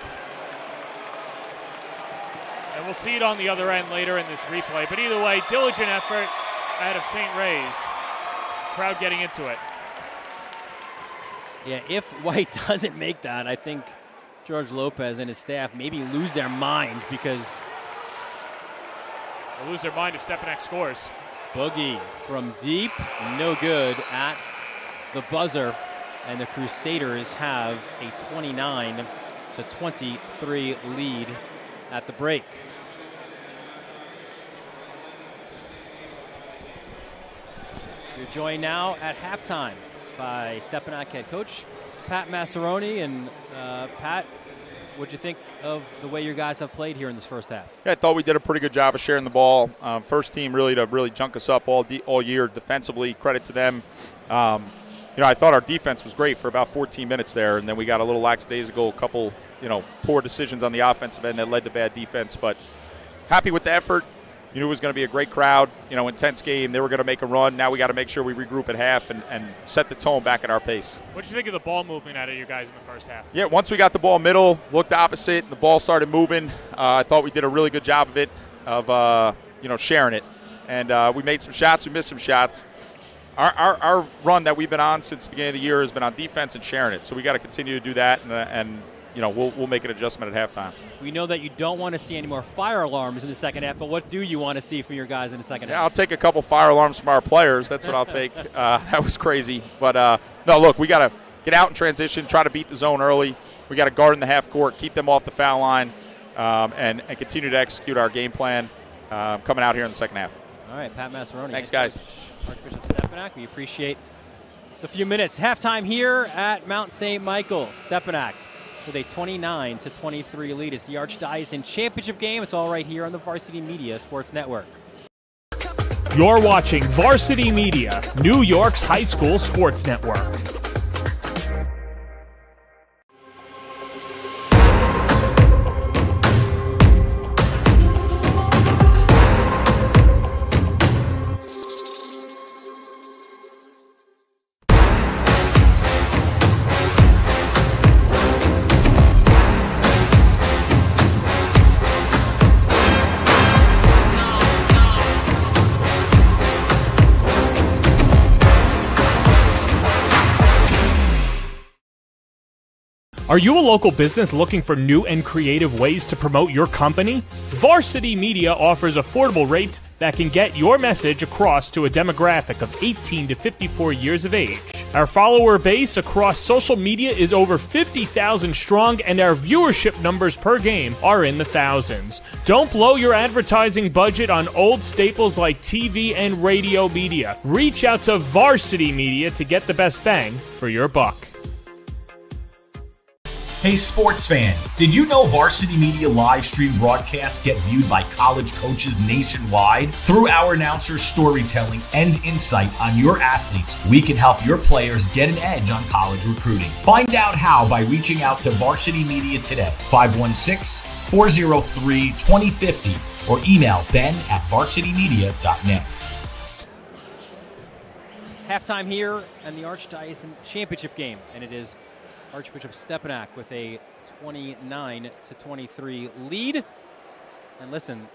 And we'll see it on the other end later in this replay. But either way, diligent effort out of St. Ray's. Crowd getting into it. Yeah, if White doesn't make that, I think George Lopez and his staff maybe lose their mind because they'll lose their mind if Stepinac scores. Boogie from deep, no good at the buzzer. And the Crusaders have a 29-23 lead at the break. You're joined now at halftime by Stepinac head coach Pat Massaroni. And Pat, what'd you think of the way your guys have played here in this first half? Yeah, I thought we did a pretty good job of sharing the ball. First team really to junk us up all year defensively. Credit to them. I thought our defense was great for about 14 minutes there, and then we got a little lackadaisical, a couple, poor decisions on the offensive end that led to bad defense. But happy with the effort. You knew it was going to be a great crowd, intense game. They were going to make a run. Now we got to make sure we regroup at half and set the tone back at our pace. What did you think of the ball movement out of you guys in the first half? Yeah, once we got the ball middle, looked opposite, and the ball started moving, I thought we did a really good job of it, of sharing it. And we made some shots. We missed some shots. Our run that we've been on since the beginning of the year has been on defense and sharing it. So we got to continue to do that, and we'll make an adjustment at halftime. We know that you don't want to see any more fire alarms in the second half, but what do you want to see from your guys in the second half? I'll take a couple fire alarms from our players. That's what I'll take. That was crazy. But, no, look, we got to get out in transition, try to beat the zone early. We got to guard in the half court, keep them off the foul line, and continue to execute our game plan coming out here in the second half. All right, Pat Massaroni. Thanks, guys. Archbishop Stepinac, we appreciate the few minutes. Halftime here at Mount St. Michael. Stepinac with a 29-23 lead. It's the Archdiocesan Championship game. It's all right here on the Varsity Media Sports Network. You're watching Varsity Media, New York's high school sports network. Are you a local business looking for new and creative ways to promote your company? Varsity Media offers affordable rates that can get your message across to a demographic of 18 to 54 years of age. Our follower base across social media is over 50,000 strong, and our viewership numbers per game are in the thousands. Don't blow your advertising budget on old staples like TV and radio media. Reach out to Varsity Media to get the best bang for your buck. Hey sports fans, did you know Varsity Media live stream broadcasts get viewed by college coaches nationwide? Through our announcers' storytelling and insight on your athletes, we can help your players get an edge on college recruiting. Find out how by reaching out to Varsity Media today, 516-403-2050, or email ben@varsitymedia.net. Halftime here and the Archdiocesan Championship game, and it is Archbishop Stepinac with a 29-23 lead. And listen,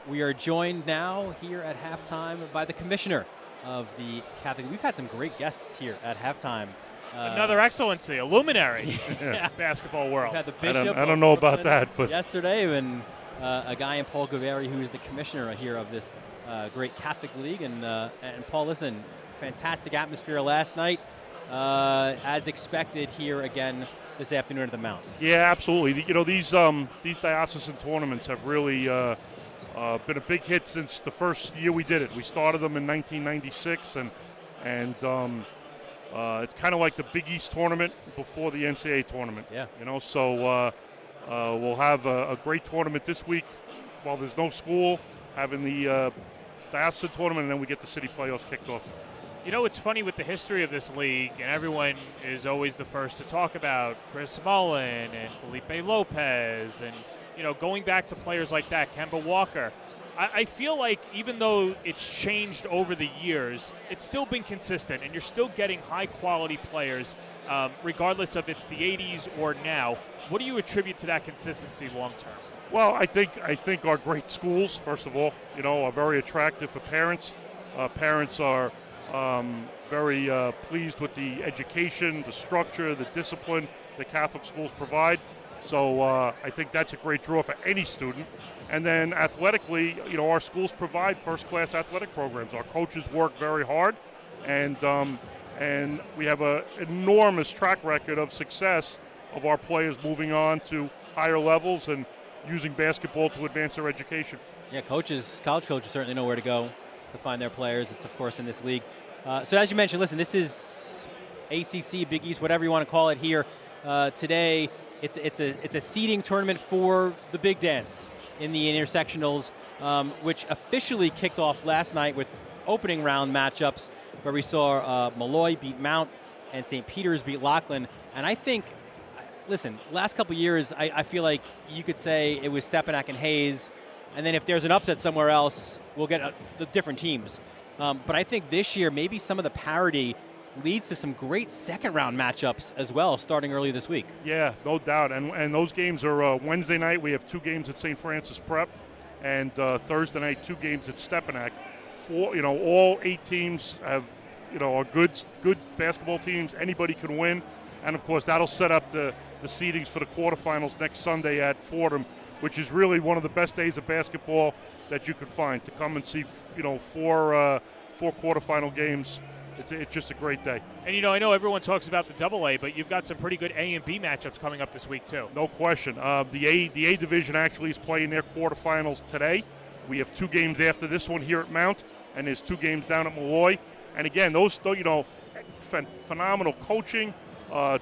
we are joined now here at halftime by the commissioner of the Catholic. We've had some great guests here at halftime. Another excellency, a luminary in the basketball world. We had the bishop I don't know about that, but yesterday, and a guy in Paul Gaveri who is the commissioner here of this great Catholic league. And Paul, listen, fantastic atmosphere last night. As expected here again this afternoon at the Mount. Yeah, absolutely. You know, these diocesan tournaments have really been a big hit since the first year we did it. We started them in 1996, and it's kind of like the Big East tournament before the NCAA tournament. Yeah. You know, so We'll have a great tournament this week while there's no school, having the diocesan tournament, and then we get the city playoffs kicked off. You know, it's funny with the history of this league, and everyone is always the first to talk about Chris Mullen and Felipe Lopez and, you know, going back to players like that, Kemba Walker. I feel like even though it's changed over the years, it's still been consistent, and you're still getting high-quality players, regardless of it's the 80s or now. What do you attribute to that consistency long-term? Well, I think our great schools, first of all, you know, are very attractive for parents. Parents are very pleased with the education, the structure, the discipline the Catholic schools provide. So I think that's a great draw for any student. And then athletically, you know, our schools provide first-class athletic programs. Our coaches work very hard, and we have an enormous track record of success of our players moving on to higher levels and using basketball to advance their education. Yeah, college coaches certainly know where to go to find their players. It's, of course, in this league. So as you mentioned, listen, this is ACC, Big East, whatever you want to call it here. Today, it's a seeding tournament for the big dance in the intersectionals, which officially kicked off last night with opening round matchups where we saw Malloy beat Mount and St. Peter's beat Laughlin. And I think, listen, last couple years, I feel like you could say it was Stepinac and Hayes, and then if there's an upset somewhere else, we'll get the different teams. But I think this year, maybe some of the parity leads to some great second-round matchups as well, starting early this week. Yeah, no doubt. And those games are Wednesday night. We have 2 games at St. Francis Prep, and Thursday night 2 games at Stepinac. All 8 teams have, are good basketball teams. Anybody can win, and of course that'll set up the seedings for the quarterfinals next Sunday at Fordham, which is really one of the best days of basketball that you could find. To come and see, 4 quarterfinal games. It's just a great day. And, I know everyone talks about the AA, but you've got some pretty good A and B matchups coming up this week, too. No question. The A division actually is playing their quarterfinals today. We have 2 games after this one here at Mount, and there's 2 games down at Malloy. And, again, those, phenomenal coaching,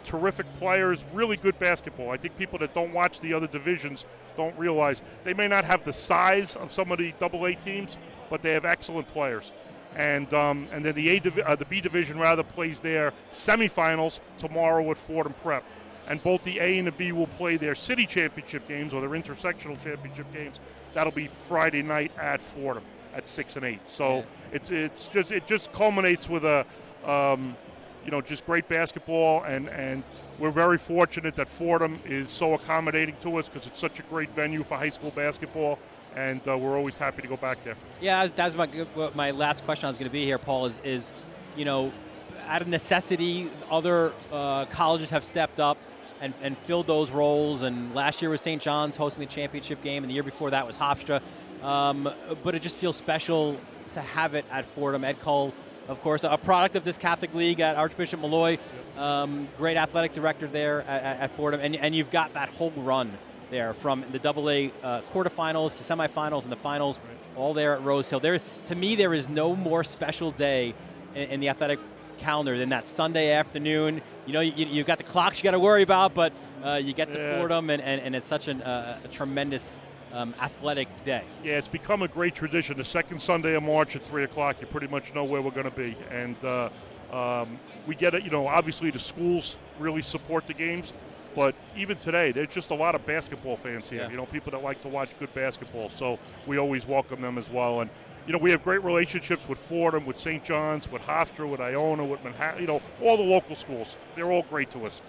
terrific players, really good basketball. I think people that don't watch the other divisions don't realize they may not have the size of some of the AA teams, but they have excellent players. And then the B division plays their semifinals tomorrow at Fordham Prep, and both the A and the B will play their city championship games or their intersectional championship games. That'll be Friday night at Fordham at 6 and 8. So it just culminates with just great basketball, and we're very fortunate that Fordham is so accommodating to us because it's such a great venue for high school basketball. And we're always happy to go back there. Yeah, that's my last question I was going to be here, Paul, is out of necessity, other colleges have stepped up and filled those roles. And last year was St. John's hosting the championship game, and the year before that was Hofstra. But it just feels special to have it at Fordham. Ed Cole, of course, a product of this Catholic League at Archbishop Malloy, great athletic director there at Fordham. And you've got that whole run there from the AA quarterfinals to semifinals and the finals, all there at Rose Hill. To me, there is no more special day in the athletic calendar than that Sunday afternoon. You've got the clocks you got to worry about, but you get to Fordham, and it's such a tremendous athletic day. Yeah, it's become a great tradition. The second Sunday of March at 3 o'clock, you pretty much know where we're going to be. And we get it, obviously the schools really support the games. But even today, there's just a lot of basketball fans here, people that like to watch good basketball. So we always welcome them as well. And, we have great relationships with Fordham, with St. John's, with Hofstra, with Iona, with Manhattan, all the local schools. They're all great to us.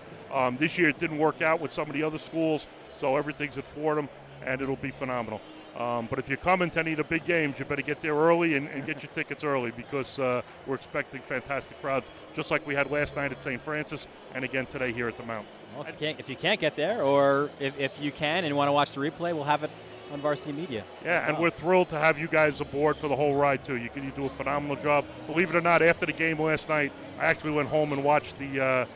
This year it didn't work out with some of the other schools, so everything's at Fordham, and it'll be phenomenal. But if you're coming to any of the big games, you better get there early and get your tickets early because we're expecting fantastic crowds, just like we had last night at St. Francis and again today here at the Mount. Well, if you can't get there, or if you can and want to watch the replay, we'll have it on Varsity Media. Yeah, and we're thrilled to have you guys aboard for the whole ride, too. You do a phenomenal job. Believe it or not, after the game last night, I actually went home and watched your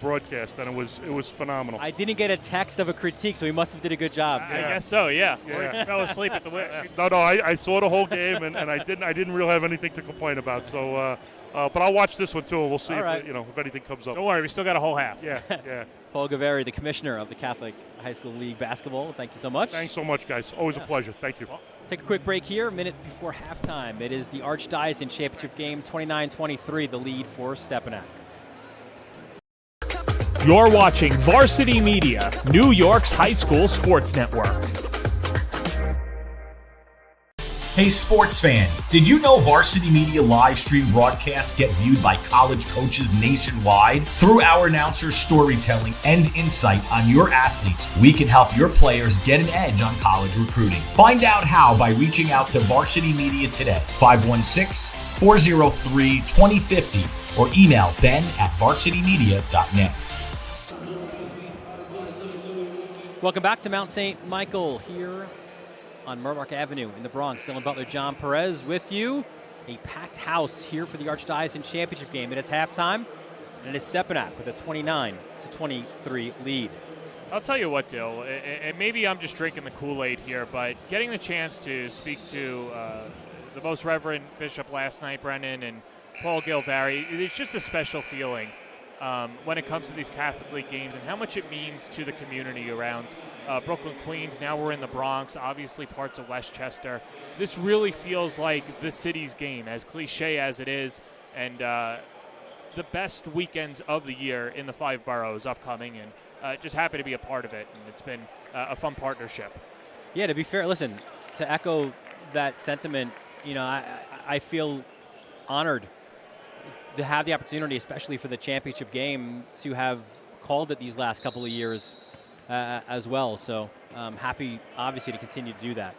broadcast, and it was phenomenal. I didn't get a text of a critique, so he must have did a good job. I guess so, yeah. Or he fell asleep at the wheel. No, I saw the whole game, and I didn't really have anything to complain about. So But I'll watch this one too, and we'll see All right. if anything comes up. Don't worry, we still got a whole half. Yeah, yeah. Paul Gaveri, the commissioner of the Catholic High School League Basketball. Thank you so much. Thanks so much, guys. Always a pleasure. Thank you. Take a quick break here, a minute before halftime. It is the Archdiocesan Championship game, 29-23, the lead for Stepinac. You're watching Varsity Media, New York's high school sports network. Hey sports fans, did you know Varsity Media live stream broadcasts get viewed by college coaches nationwide? Through our announcers' storytelling and insight on your athletes, we can help your players get an edge on college recruiting. Find out how by reaching out to Varsity Media today, 516-403-2050, or email ben@varsitymedia.net. Welcome back to Mount St. Michael here on Murdoch Avenue in the Bronx. Dylan Butler, John Perez with you. A packed house here for the Archdiocesan Championship game. It is halftime, and it is Stepinac with a 29-23 lead. I'll tell you what, Dill, and maybe I'm just drinking the Kool-Aid here, but getting the chance to speak to the Most Reverend Bishop last night, Brennan, and Paul Gilvari, it's just a special feeling when it comes to these Catholic League games and how much it means to the community around Brooklyn, Queens. Now we're in the Bronx, obviously parts of Westchester. This really feels like the city's game, as cliche as it is, and the best weekends of the year in the 5 boroughs upcoming, and just happy to be a part of it, and it's been a fun partnership. Yeah, to be fair, listen, to echo that sentiment, I feel honored to have the opportunity, especially for the championship game, to have called it these last couple of years as well. So I'm happy, obviously, to continue to do that.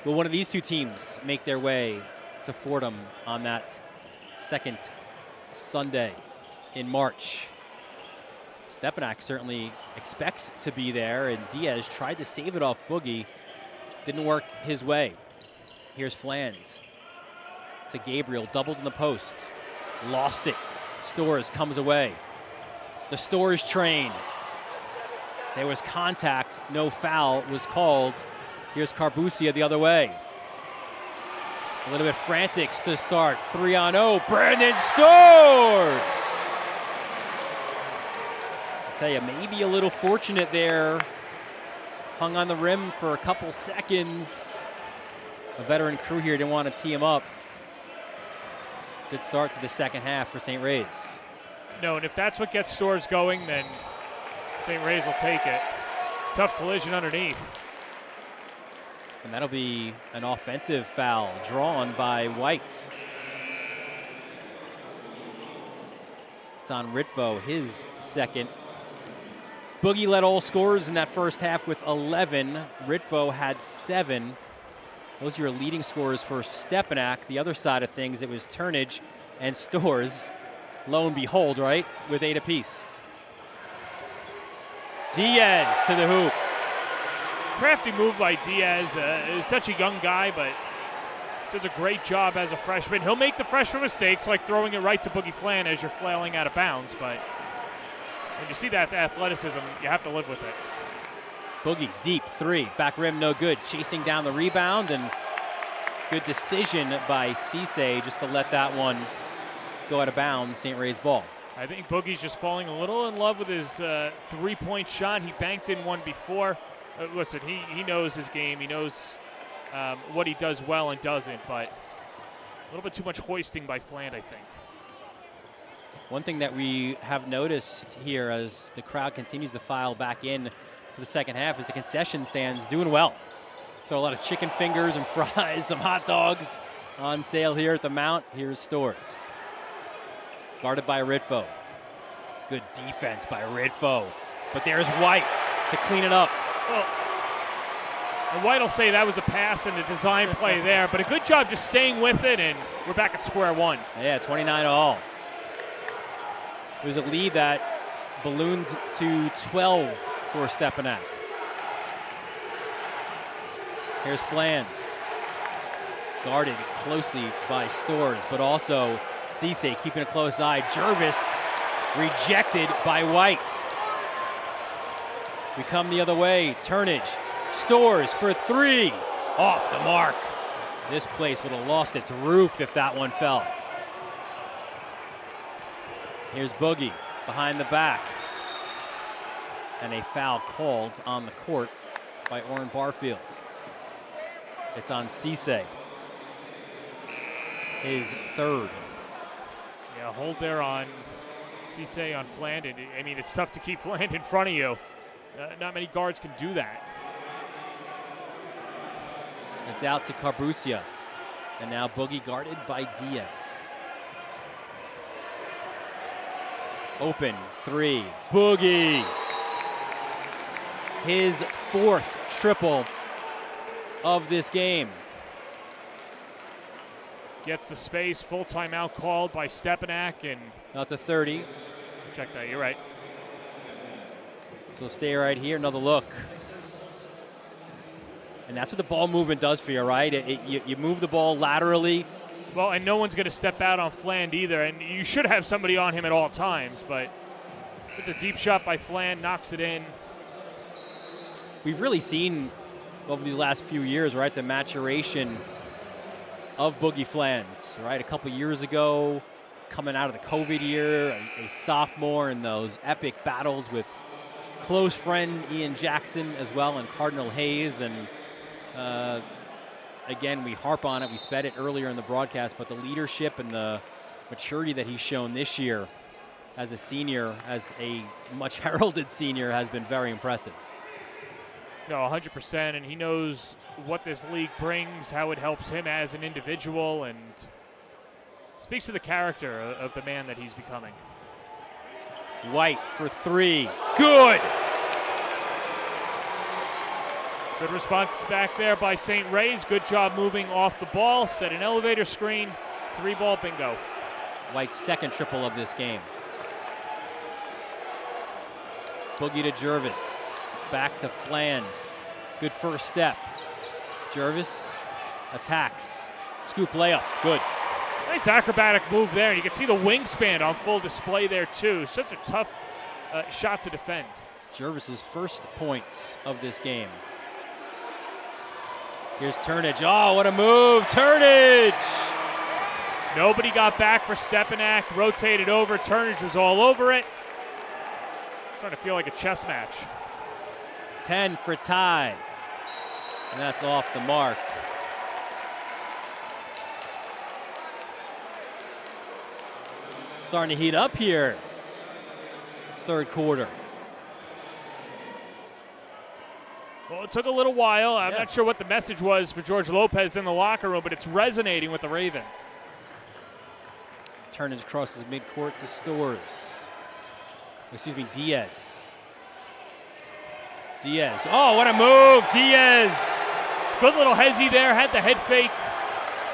Will one of these two teams make their way to Fordham on that second Sunday in March? Stepinac certainly expects to be there, and Diaz tried to save it off Boogie. Didn't work his way. Here's Flans to Gabriel, doubled in the post. Lost it. Storrs comes away. The Storrs train. There was contact. No foul was called. Here's Carbucia the other way. A little bit frantic to start. 3-on-0. Brandon Storrs! I tell you, maybe a little fortunate there. Hung on the rim for a couple seconds. A veteran crew here didn't want to tee him up. Good start to the second half for St. Ray's. No, and if that's what gets Storrs going, then St. Ray's will take it. Tough collision underneath. And that'll be an offensive foul drawn by White. It's on Ritvo, his second. Boogie led all scorers in that first half with 11. Ritvo had 7. Those are your leading scorers for Stepinac. The other side of things, it was Turnage and Storrs. Lo and behold, right, with 8 apiece. Diaz to the hoop. Crafty move by Diaz. Is such a young guy, but does a great job as a freshman. He'll make the freshman mistakes, like throwing it right to Boogie Flan as you're flailing out of bounds, but when you see that athleticism, you have to live with it. Boogie, deep 3, back rim, no good. Chasing down the rebound, and good decision by CHSAA just to let that one go out of bounds, St. Ray's ball. I think Boogie's just falling a little in love with his three-point shot. He banked in one before. Listen, he knows his game. He knows what he does well and doesn't, but a little bit too much hoisting by Fland, I think. One thing that we have noticed here as the crowd continues to file back in for the second half is the concession stands doing well. So a lot of chicken fingers and fries, some hot dogs on sale here at the Mount. Here's Storrs. Guarded by Ritvo. Good defense by Ritvo. But there's White to clean it up. Well, and White will say that was a pass and a design play there, but a good job just staying with it, and we're back at square one. Yeah, 29-all. It was a lead that balloons to 12 for Stepinac. Here's Flans. Guarded closely by Storrs, but also CHSAA keeping a close eye. Jervis rejected by White. We come the other way. Turnage. Storrs for 3. Off the mark. This place would have lost its roof if that one fell. Here's Boogie behind the back. And a foul called on the court by Orrin Barfield. It's on CHSAA. His third. Yeah, hold there on CHSAA on Flandin. I mean, it's tough to keep Flandin in front of you. Not many guards can do that. It's out to Carbucia. And now Boogie guarded by Diaz. Open three. Boogie. His fourth triple of this game. Gets the space. Full timeout called by Stepinac. And now it's a 30. Check that. You're right. So stay right here. Another look. And that's what the ball movement does for you, right? You move the ball laterally. Well, and no one's going to step out on Fland either. And you should have somebody on him at all times. But it's a deep shot by Fland. Knocks it in. We've really seen over the last few years, right, the maturation of Boogie Flands, right? A couple years ago, coming out of the COVID year, a sophomore in those epic battles with close friend Ian Jackson as well and Cardinal Hayes. And again, we harp on it. We sped it earlier in the broadcast, but the leadership and the maturity that he's shown this year as a senior, as a much heralded senior, has been very impressive. No, 100%, and he knows what this league brings, how it helps him as an individual, and speaks to the character of the man that he's becoming. White for three. Good! Good response back there by St. Ray's. Good job moving off the ball. Set an elevator screen. 3-ball bingo. White's second triple of this game. Boogie to Jervis. Back to Fland. Good first step. Jervis attacks. Scoop layup. Good. Nice acrobatic move there. You can see the wingspan on full display there, too. Such a tough shot to defend. Jervis's first points of this game. Here's Turnage. Oh, what a move. Turnage! Nobody got back for Stepinac. Rotated over. Turnage was all over it. Starting to feel like a chess match. 10 for Ty. And that's off the mark. Starting to heat up here. Third quarter. Well, it took a little while. I'm not sure what the message was for George Lopez in the locker room, but it's resonating with the Ravens. Turnage crosses midcourt to Stores. Excuse me, Diaz. Diaz. Oh, what a move, Diaz. Good little hezzy there. Had the head fake.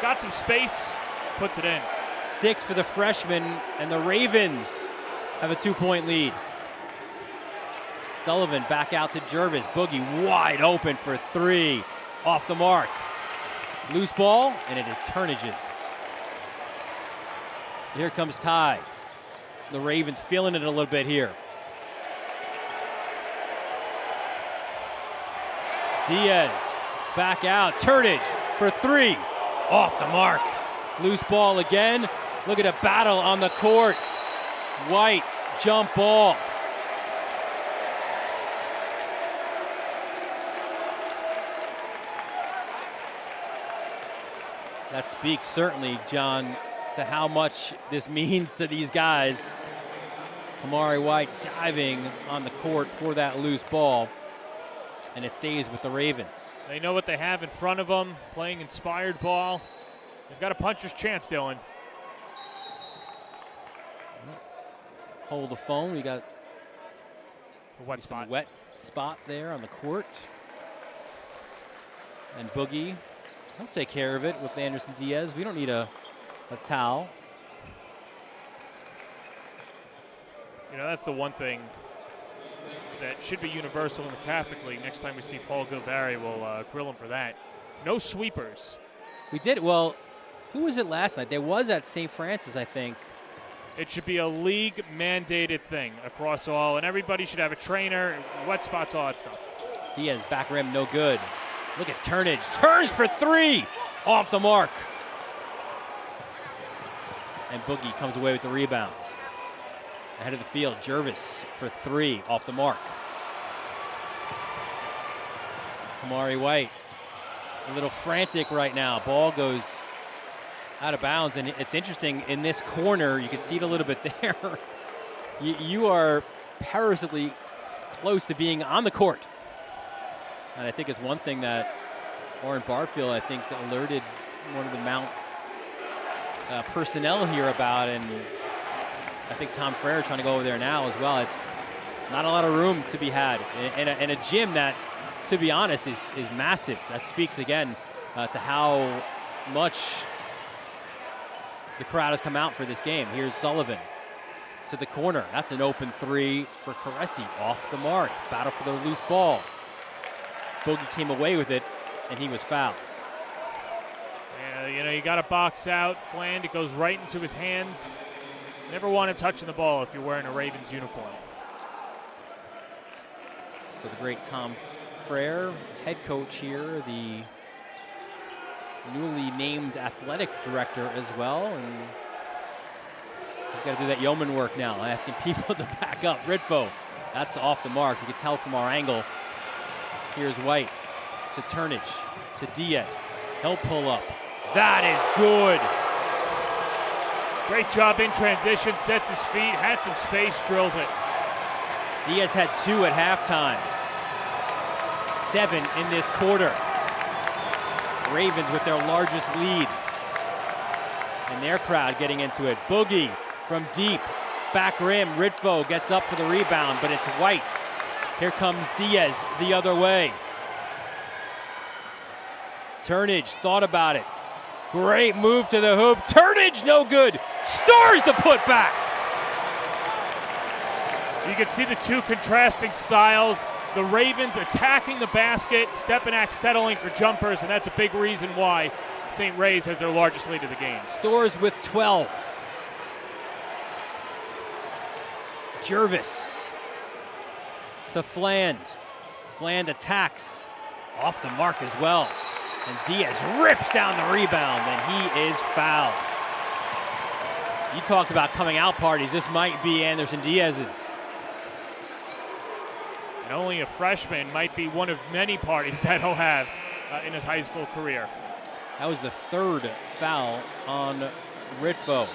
Got some space. Puts it in. 6 for the freshman, and the Ravens have a 2-point lead. Sullivan back out to Jervis. Boogie wide open for 3. Off the mark. Loose ball, and it is Turnage's. Here comes Ty. The Ravens feeling it a little bit here. Diaz back out. Turnage for 3. Off the mark. Loose ball again. Look at a battle on the court. White jump ball. That speaks certainly, John, to how much this means to these guys. Kamari White diving on the court for that loose ball. And it stays with the Ravens. They know what they have in front of them, playing inspired ball. They've got a puncher's chance, Dylan. Hold the phone. We got a wet spot. Wet spot there on the court. And Boogie, he'll take care of it with Anderson Diaz. We don't need a towel. You know, that's the one thing that should be universal in the Catholic League. Next time we see Paul Gilvari, we'll grill him for that. No sweepers. We did. Well, who was it last night? There was at St. Francis, I think. It should be a league-mandated thing across all, and everybody should have a trainer, wet spots, all that stuff. Diaz, back rim, no good. Look at Turnage. Turns for 3. Off the mark. And Boogie comes away with the rebounds. Ahead of the field, Jervis for 3 off the mark. Kamari White, a little frantic right now. Ball goes out of bounds, and it's interesting, in this corner, you can see it a little bit there. You are perilously close to being on the court. And I think it's one thing that Warren Barfield, I think, alerted one of the Mount personnel here about, and I think Tom Frere trying to go over there now as well. It's not a lot of room to be had in a gym that, to be honest, is massive. That speaks again to how much the crowd has come out for this game. Here's Sullivan to the corner. That's an open 3 for Caresi, off the mark. Battle for the loose ball. Boogie came away with it, and he was fouled. Yeah, you got to box out. Fland, it goes right into his hands. Never want him touching the ball if you're wearing a Ravens uniform. So the great Tom Frere, head coach here, the newly named athletic director as well, and he's got to do that yeoman work now, asking people to back up. Ridfo, that's off the mark. You can tell from our angle. Here's White to Turnage, to Diaz. He'll pull up. That is good. Great job in transition, sets his feet, had some space, drills it. Diaz had 2 at halftime. 7 in this quarter. Ravens with their largest lead. And their crowd getting into it. Boogie from deep. Back rim. Ridfo gets up for the rebound, but it's White's. Here comes Diaz the other way. Turnage thought about it. Great move to the hoop. Turnage no good. Stars the putback. You can see the 2 contrasting styles. The Ravens attacking the basket. Stepinac settling for jumpers, and that's a big reason why St. Ray's has their largest lead of the game. Stores with 12. Jervis to Fland. Fland attacks. Off the mark as well. And Diaz rips down the rebound, and he is fouled. You talked about coming out parties. This might be Anderson Diaz's. And only a freshman might be one of many parties that he'll have in his high school career. That was the 3rd foul on Ridfo.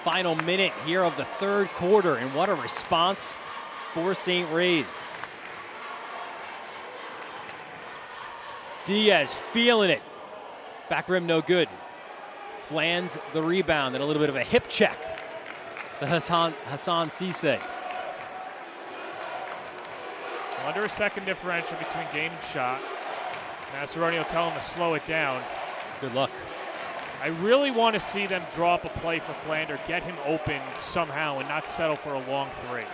Final minute here of the 3rd quarter, and what a response for St. Ray's. Diaz feeling it. Back rim no good. Flans the rebound and a little bit of a hip check to Hassan Cisse. Under a second differential between game and shot. Massaroni will tell him to slow it down. Good luck. I really want to see them draw up a play for Flander, get him open somehow and not settle for a long 3.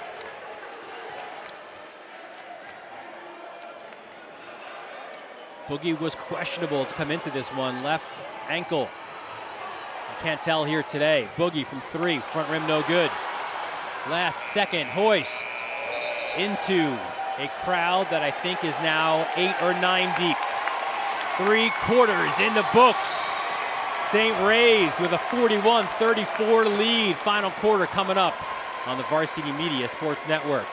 Boogie was questionable to come into this one. Left ankle. You can't tell here today. Boogie from 3. Front rim no good. Last second hoist into a crowd that I think is now 8 or 9 deep. 3 quarters in the books. St. Ray's with a 41-34 lead. Final quarter coming up on the Varsity Media Sports Network.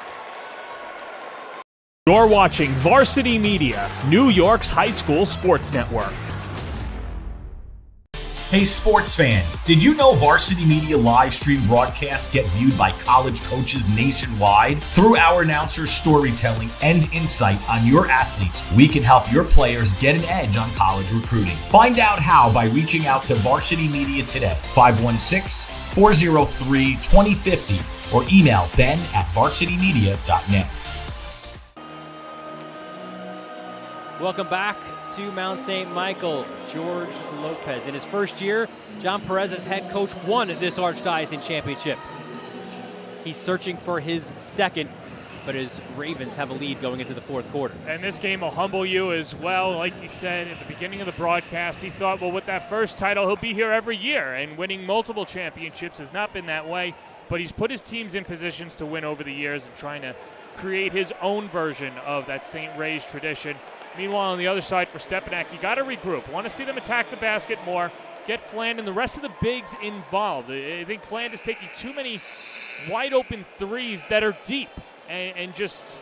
You're watching Varsity Media, New York's high school sports network. Hey sports fans, did you know Varsity Media live stream broadcasts get viewed by college coaches nationwide? Through our announcers' storytelling and insight on your athletes, we can help your players get an edge on college recruiting. Find out how by reaching out to Varsity Media today, 516-403-2050, or email ben@varsitymedia.net. Welcome back to Mount St. Michael. George Lopez. In his first year, John Perez as head coach won this Archdiocesan championship. He's searching for his 2nd, but his Ravens have a lead going into the 4th quarter. And this game will humble you as well. Like you said at the beginning of the broadcast, he thought, well, with that first title, he'll be here every year. And winning multiple championships has not been that way. But he's put his teams in positions to win over the years and trying to create his own version of that St. Ray's tradition. Meanwhile, on the other side for Stepinac, you got to regroup. Want to see them attack the basket more, get Fland and the rest of the bigs involved. I think Fland is taking too many wide open threes that are deep and just,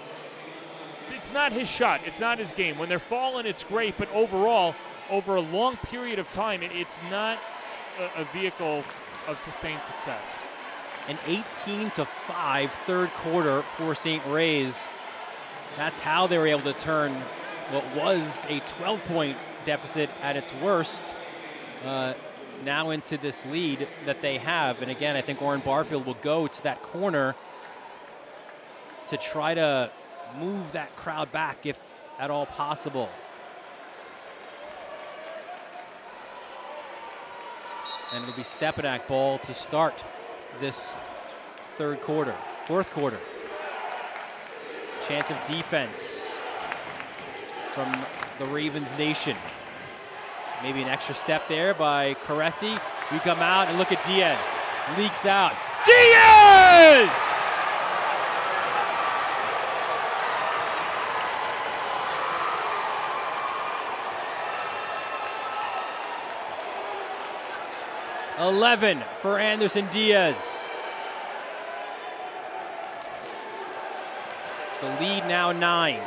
it's not his shot. It's not his game. When they're falling, it's great, but overall, over a long period of time, it's not a vehicle of sustained success. An 18-5 third quarter for St. Ray's. That's how they were able to turn what was a 12-point deficit at its worst now into this lead that they have. And again, I think Orrin Barfield will go to that corner to try to move that crowd back if at all possible. And it'll be Stepinac ball to start this fourth quarter. Chance of defense from the Ravens Nation. Maybe an extra step there by Caresi. We come out and look at Diaz. Leaks out. Diaz! $11 for Anderson Diaz. The lead now 9.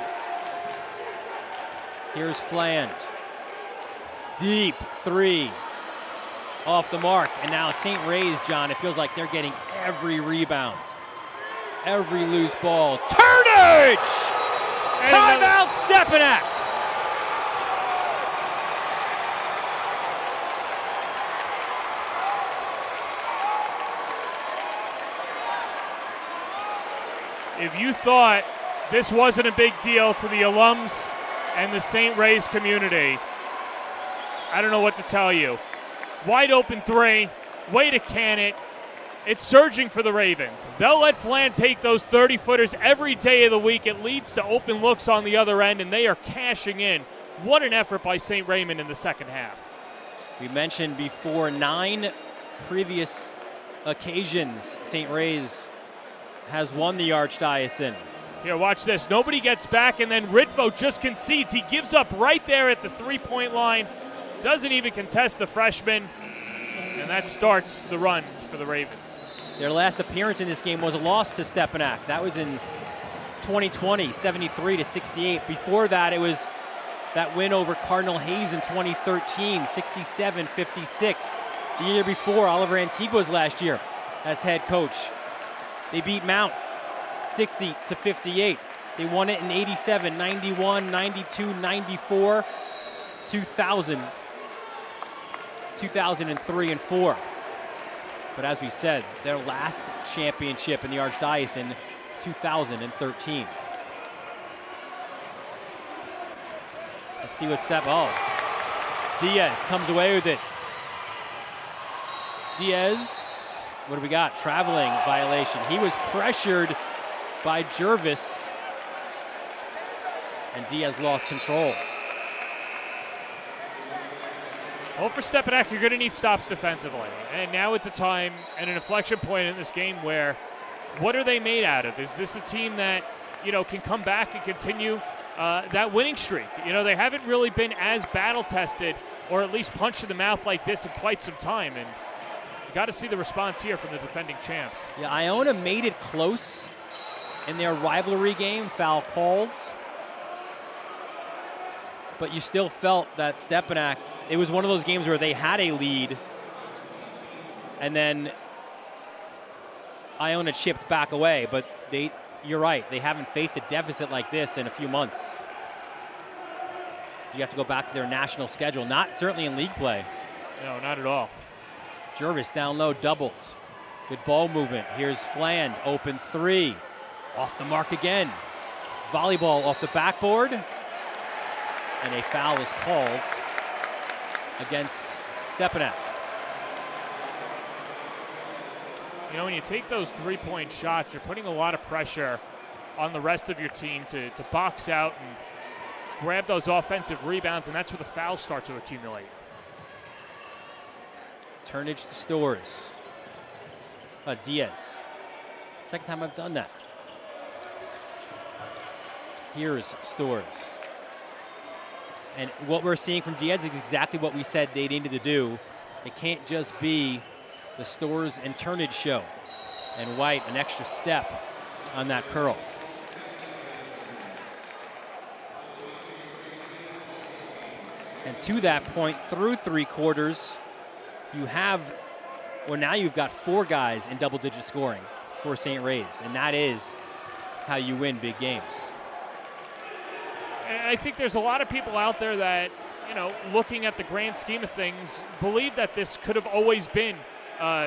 Here's Fland. Deep 3. Off the mark. And now it's St. Ray's, John. It feels like they're getting every rebound. Every loose ball. Turnage! Timeout, Stepinac! If you thought this wasn't a big deal to the alums and the St. Ray's community, I don't know what to tell you. Wide open 3, way to can it. It's surging for the Ravens. They'll let Fland take those 30-footers every day of the week. It leads to open looks on the other end, and they are cashing in. What an effort by St. Raymond in the second half. We mentioned before 9 previous occasions St. Ray's has won the Archdiocesan. Here, watch this. Nobody gets back, and then Ridfo just concedes. He gives up right there at the three-point line. Doesn't even contest the freshman, and that starts the run for the Ravens. Their last appearance in this game was a loss to Stepinac. That was in 2020, 73-68. Before that, it was that win over Cardinal Hayes in 2013, 67-56. The year before, Oliver Antigua's last year as head coach. They beat Mount 60-58. They won it in 87, 91, 92, 94, 2000, 2003, and 4. But as we said, their last championship in the Archdiocesan, 2013. Let's see what's that. Oh, Diaz comes away with it. Diaz, what do we got? Traveling violation. He was pressured by Jervis, and Diaz lost control. Well, for Stepinac, you're going to need stops defensively. And now it's a time and an inflection point in this game where what are they made out of? Is this a team that, can come back and continue that winning streak? They haven't really been as battle-tested or at least punched in the mouth like this in quite some time. And you got to see the response here from the defending champs. Yeah, Iona made it close in their rivalry game, foul called. But you still felt that Stepinac, it was one of those games where they had a lead and then Iona chipped back away. But you're right, they haven't faced a deficit like this in a few months. You have to go back to their national schedule, not certainly in league play. No, not at all. Jervis down low, doubles. Good ball movement. Here's Fland, open 3. Off the mark again. Volleyball off the backboard. And a foul is called against Stepinac. When you take those three-point shots, you're putting a lot of pressure on the rest of your team to box out and grab those offensive rebounds, and that's where the fouls start to accumulate. Turnage to Stores. Diaz. Second time I've done that. Here's Stores. And what we're seeing from Diaz is exactly what we said they needed to do. It can't just be the Stores and Turnage show. And White, an extra step on that curl. And to that point, through 3 quarters, you have, well, now you've got 4 guys in double-digit scoring for St. Ray's, and that is how you win big games. And I think there's a lot of people out there that, looking at the grand scheme of things, believe that this could have always been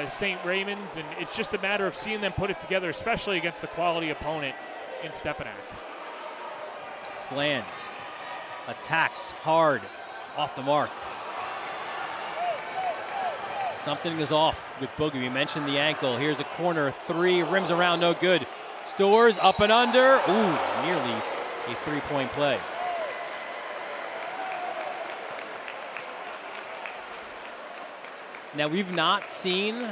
St. Raymond's, and it's just a matter of seeing them put it together, especially against a quality opponent in Stepinac. Fland attacks hard, off the mark. Something is off with Boogie. We mentioned the ankle. Here's a corner 3, rims around, no good. Stores up and under. Ooh, nearly a 3-point play. Now, we've not seen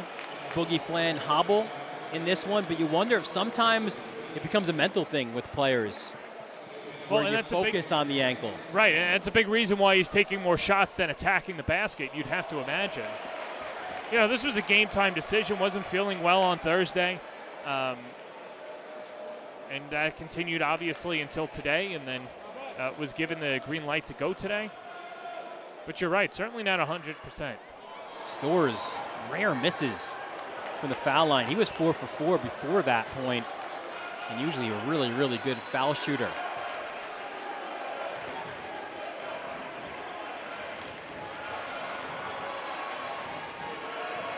Boogie Fland hobble in this one, but you wonder if sometimes it becomes a mental thing with players. Well, and that's focus on the ankle. Right, and that's a big reason why he's taking more shots than attacking the basket, you'd have to imagine. This was a game-time decision, wasn't feeling well on Thursday. And that continued, obviously, until today, and then was given the green light to go today. But you're right, certainly not 100%. Stores, rare misses from the foul line. He was 4 for 4 before that point, and usually a really, really good foul shooter.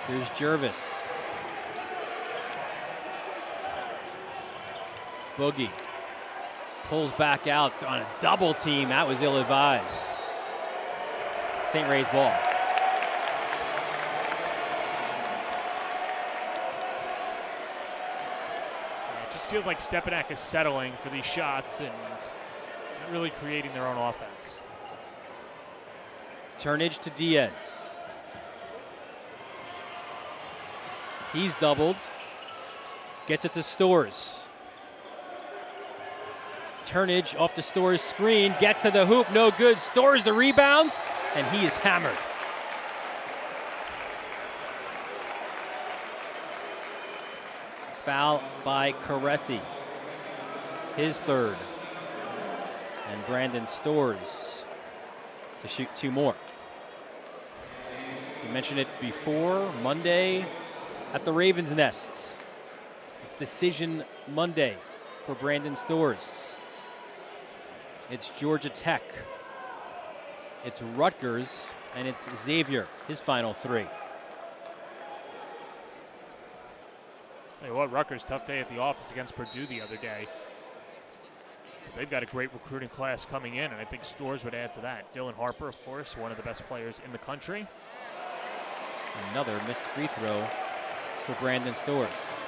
Here's Jervis. Boogie pulls back out on a double team. That was ill-advised. St. Ray's ball. It just feels like Stepinac is settling for these shots and not really creating their own offense. Turnage to Diaz. He's doubled. Gets it to Stores. Turnage off the Stores screen. Gets to the hoop. No good. Stores the rebound. And he is hammered. Foul by Caresi. His third. And Brandon Stores to shoot 2 more. We mentioned it before. Monday at the Ravens' Nest. It's Decision Monday for Brandon Stores. It's Georgia Tech. It's Rutgers, and it's Xavier, his final 3. Tell you what, Rutgers, tough day at the office against Purdue the other day. They've got a great recruiting class coming in, and I think Stores would add to that. Dylan Harper, of course, one of the best players in the country. Another missed free throw for Brandon Stores.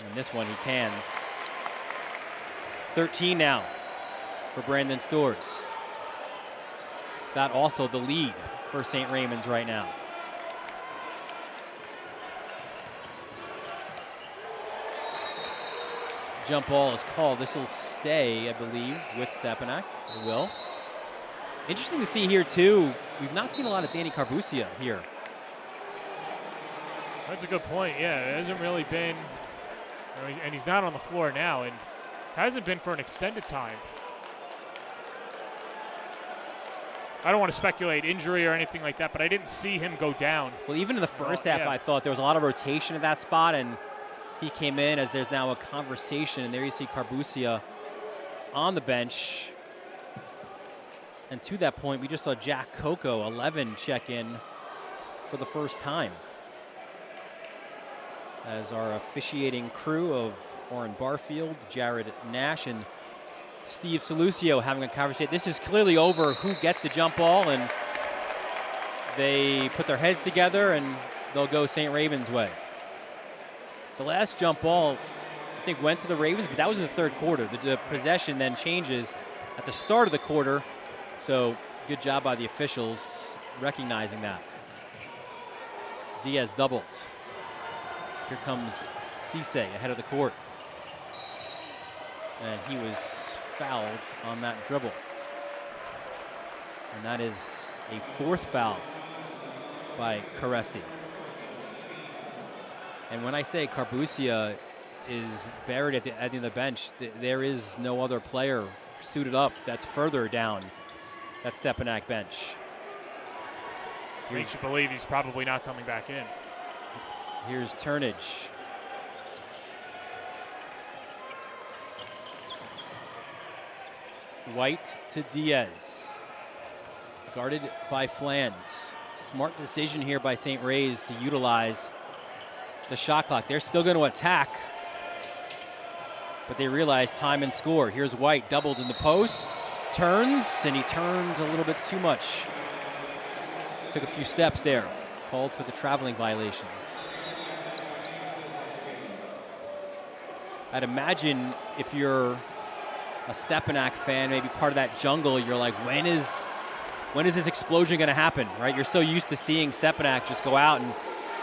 And this one he cans. 13 now for Brandon Stores. That also the lead for St. Raymond's right now. Jump ball is called. This will stay, I believe, with Stepinac. It will. Interesting to see here, too. We've not seen a lot of Danny Carbucia here. That's a good point. Yeah, it hasn't really been, and he's not on the floor now, and hasn't been for an extended time. I don't want to speculate injury or anything like that, but I didn't see him go down. Well, even in the first half, I thought there was a lot of rotation at that spot, and he came in as there's now a conversation, and there you see Carbucia on the bench. And to that point, we just saw Jack Coco, 11, check in for the first time. As our officiating crew of Orrin Barfield, Jared Nash, and Steve Salucio having a conversation. This is clearly over who gets the jump ball, and they put their heads together, and they'll go St. Raymond's way. The last jump ball, I think, went to the Ravens, but that was in the third quarter. The possession then changes at the start of the quarter, so good job by the officials recognizing that. Diaz doubles. Here comes Cisse ahead of the court. And he was fouled on that dribble. And that is a 4th foul by Caresi. And when I say Carbuccia is buried at the end of the bench, there is no other player suited up that's further down that Stepinac bench. Makes you believe he's probably not coming back in. Here's Turnage. White to Diaz. Guarded by Fland. Smart decision here by St. Ray's to utilize the shot clock. They're still going to attack, but they realize time and score. Here's White, doubled in the post. Turns, and he turned a little bit too much. Took a few steps there. Called for the traveling violation. I'd imagine if you're a Stepinac fan, maybe part of that jungle, you're like, when is this explosion going to happen, right? You're so used to seeing Stepinac just go out and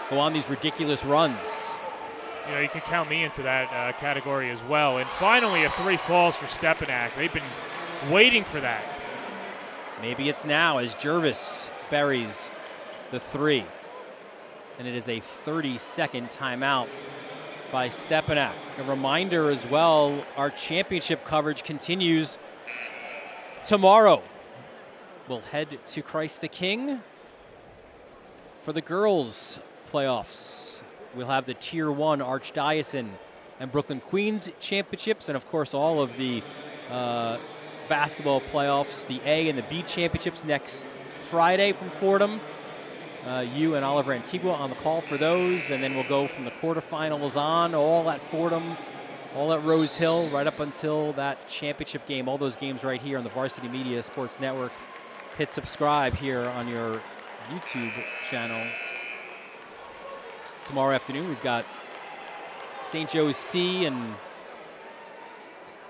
go on these ridiculous runs. You know, you can count me into that category as well. And finally, a 3 falls for Stepinac. They've been waiting for that. Maybe it's now as Jervis buries the 3. And it is a 30-second timeout by Stepinac. A reminder as well, our championship coverage continues tomorrow. We'll head to Christ the King for the girls' playoffs. We'll have the Tier 1 Archdiocesan and Brooklyn Queens championships, and of course all of the basketball playoffs, the A and the B championships next Friday from Fordham. You and Oliver Antigua on the call for those, and then we'll go from the quarterfinals on, all at Fordham, all at Rose Hill, right up until that championship game. All those games right here on the Varsity Media Sports Network. Hit subscribe here on your YouTube channel. Tomorrow afternoon, we've got St. Joe's C and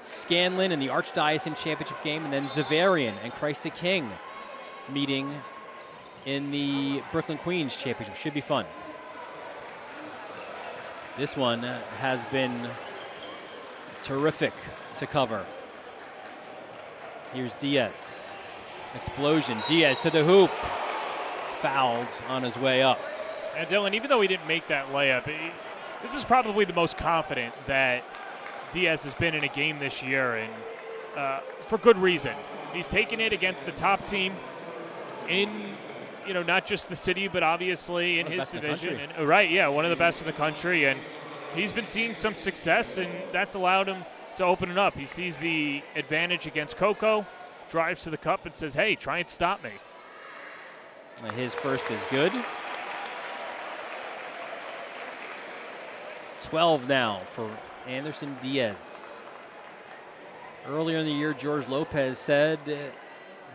Scanlon in the Archdiocesan championship game, and then Zavarian and Christ the King meeting in the Brooklyn Queens championship. Should be fun. This one has been terrific to cover. Here's Diaz. Explosion. Diaz to the hoop. Fouled on his way up. And Dylan, even though he didn't make that layup, this is probably the most confident that Diaz has been in a game this year, and for good reason. He's taken it against the top team in, not just the city, but obviously in his division. And, right, yeah, one of the best in the country. And he's been seeing some success, and that's allowed him to open it up. He sees the advantage against Coco, drives to the cup and says, hey, try and stop me. His first is good. 12 now for Anderson Diaz. Earlier in the year, George Lopez said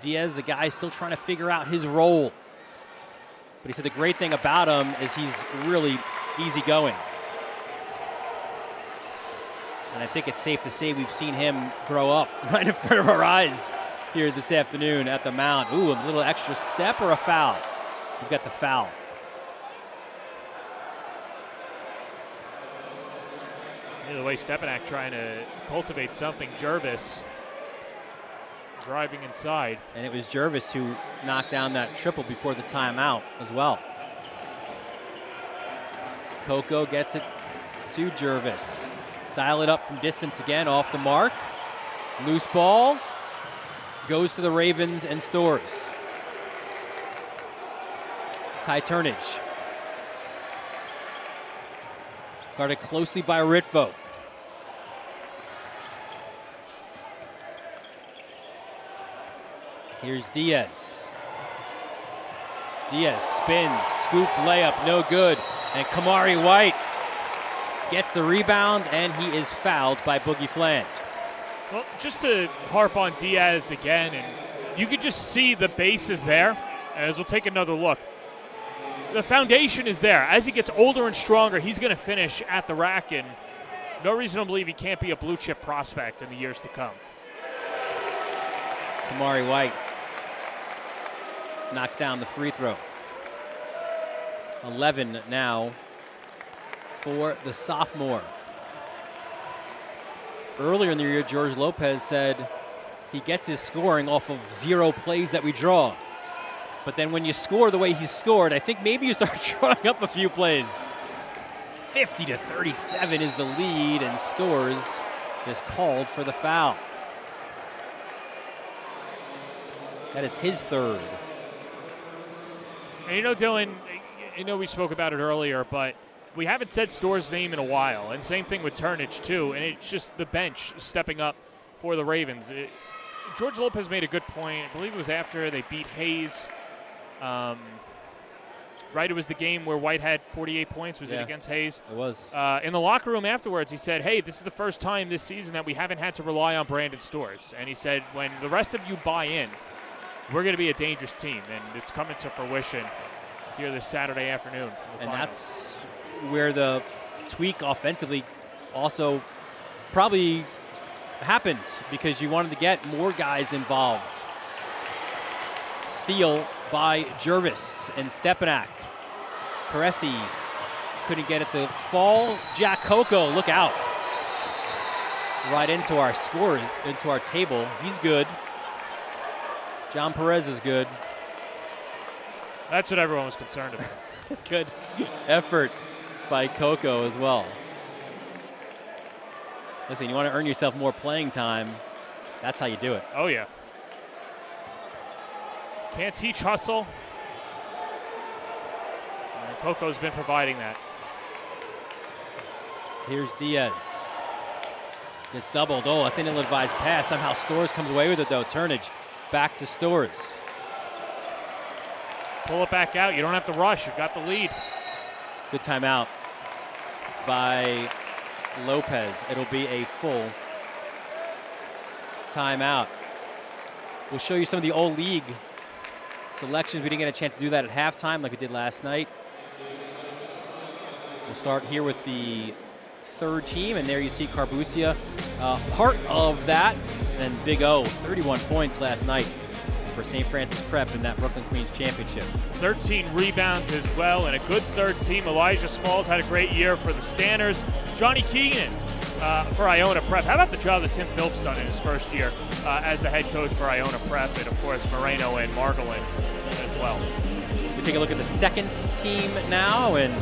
Diaz, the guy still trying to figure out his role. But he said the great thing about him is he's really easygoing. And I think it's safe to say we've seen him grow up right in front of our eyes here this afternoon at the Mount. Ooh, a little extra step or a foul? We've got the foul. The way Stepinac trying to cultivate something. Jervis driving inside. And it was Jervis who knocked down that triple before the timeout as well. Coco gets it to Jervis. Dial it up from distance again, off the mark. Loose ball. Goes to the Ravens and Stores. Ty Turnage. Guarded closely by Ritvo. Here's Diaz. Diaz spins, scoop layup, no good. And Kamari White gets the rebound, and he is fouled by Boogie Fland. Well, just to harp on Diaz again, and you could just see the base is there, as we'll take another look. The foundation is there. As he gets older and stronger, he's going to finish at the rack, and no reason to believe he can't be a blue-chip prospect in the years to come. Kamari White knocks down the free throw. 11 now for the sophomore. Earlier in the year, George Lopez said he gets his scoring off of 0 plays that we draw. But then when you score the way he scored, I think maybe you start drawing up a few plays. 50-37 is the lead, and Storrs is called for the foul. That is his third. And Dylan, we spoke about it earlier, but we haven't said Storrs' name in a while. And same thing with Turnage, too. And it's just the bench stepping up for the Ravens. George Lopez made a good point. I believe it was after they beat Hayes. Right, it was the game where White had 48 points. Was it against Hayes? It was. In the locker room afterwards, he said, hey, this is the first time this season that we haven't had to rely on Brandon Storrs. And he said, when the rest of you buy in, we're going to be a dangerous team. And it's coming to fruition here this Saturday afternoon. And that's where the tweak offensively also probably happens, because you wanted to get more guys involved. Steal by Jervis and Stepinac. Caresi couldn't get it to fall. Jack Coco, look out. Right into our scores, into our table. He's good. John Perez is good. That's what everyone was concerned about. Good effort by Coco as well. Listen, you want to earn yourself more playing time, that's how you do it. Oh, yeah. Can't teach hustle. And Coco's been providing that. Here's Diaz. Gets doubled. Oh, that's an ill-advised pass. Somehow Storrs comes away with it, though. Turnage back to Storrs. Pull it back out. You don't have to rush. You've got the lead. Good timeout by Lopez. It'll be a full timeout. We'll show you some of the old league selections. We didn't get a chance to do that at halftime like we did last night. We'll start here with the third team, and there you see Carbucia, part of that, and Big O, 31 points last night for St. Francis Prep in that Brooklyn Queens Championship. 13 rebounds as well, and a good third team. Elijah Smalls had a great year for the Stanners. Johnny Keegan for Iona Prep. How about the job that Tim Phillips done in his first year as the head coach for Iona Prep, and of course Moreno and Margolin as well. We take a look at the second team now, and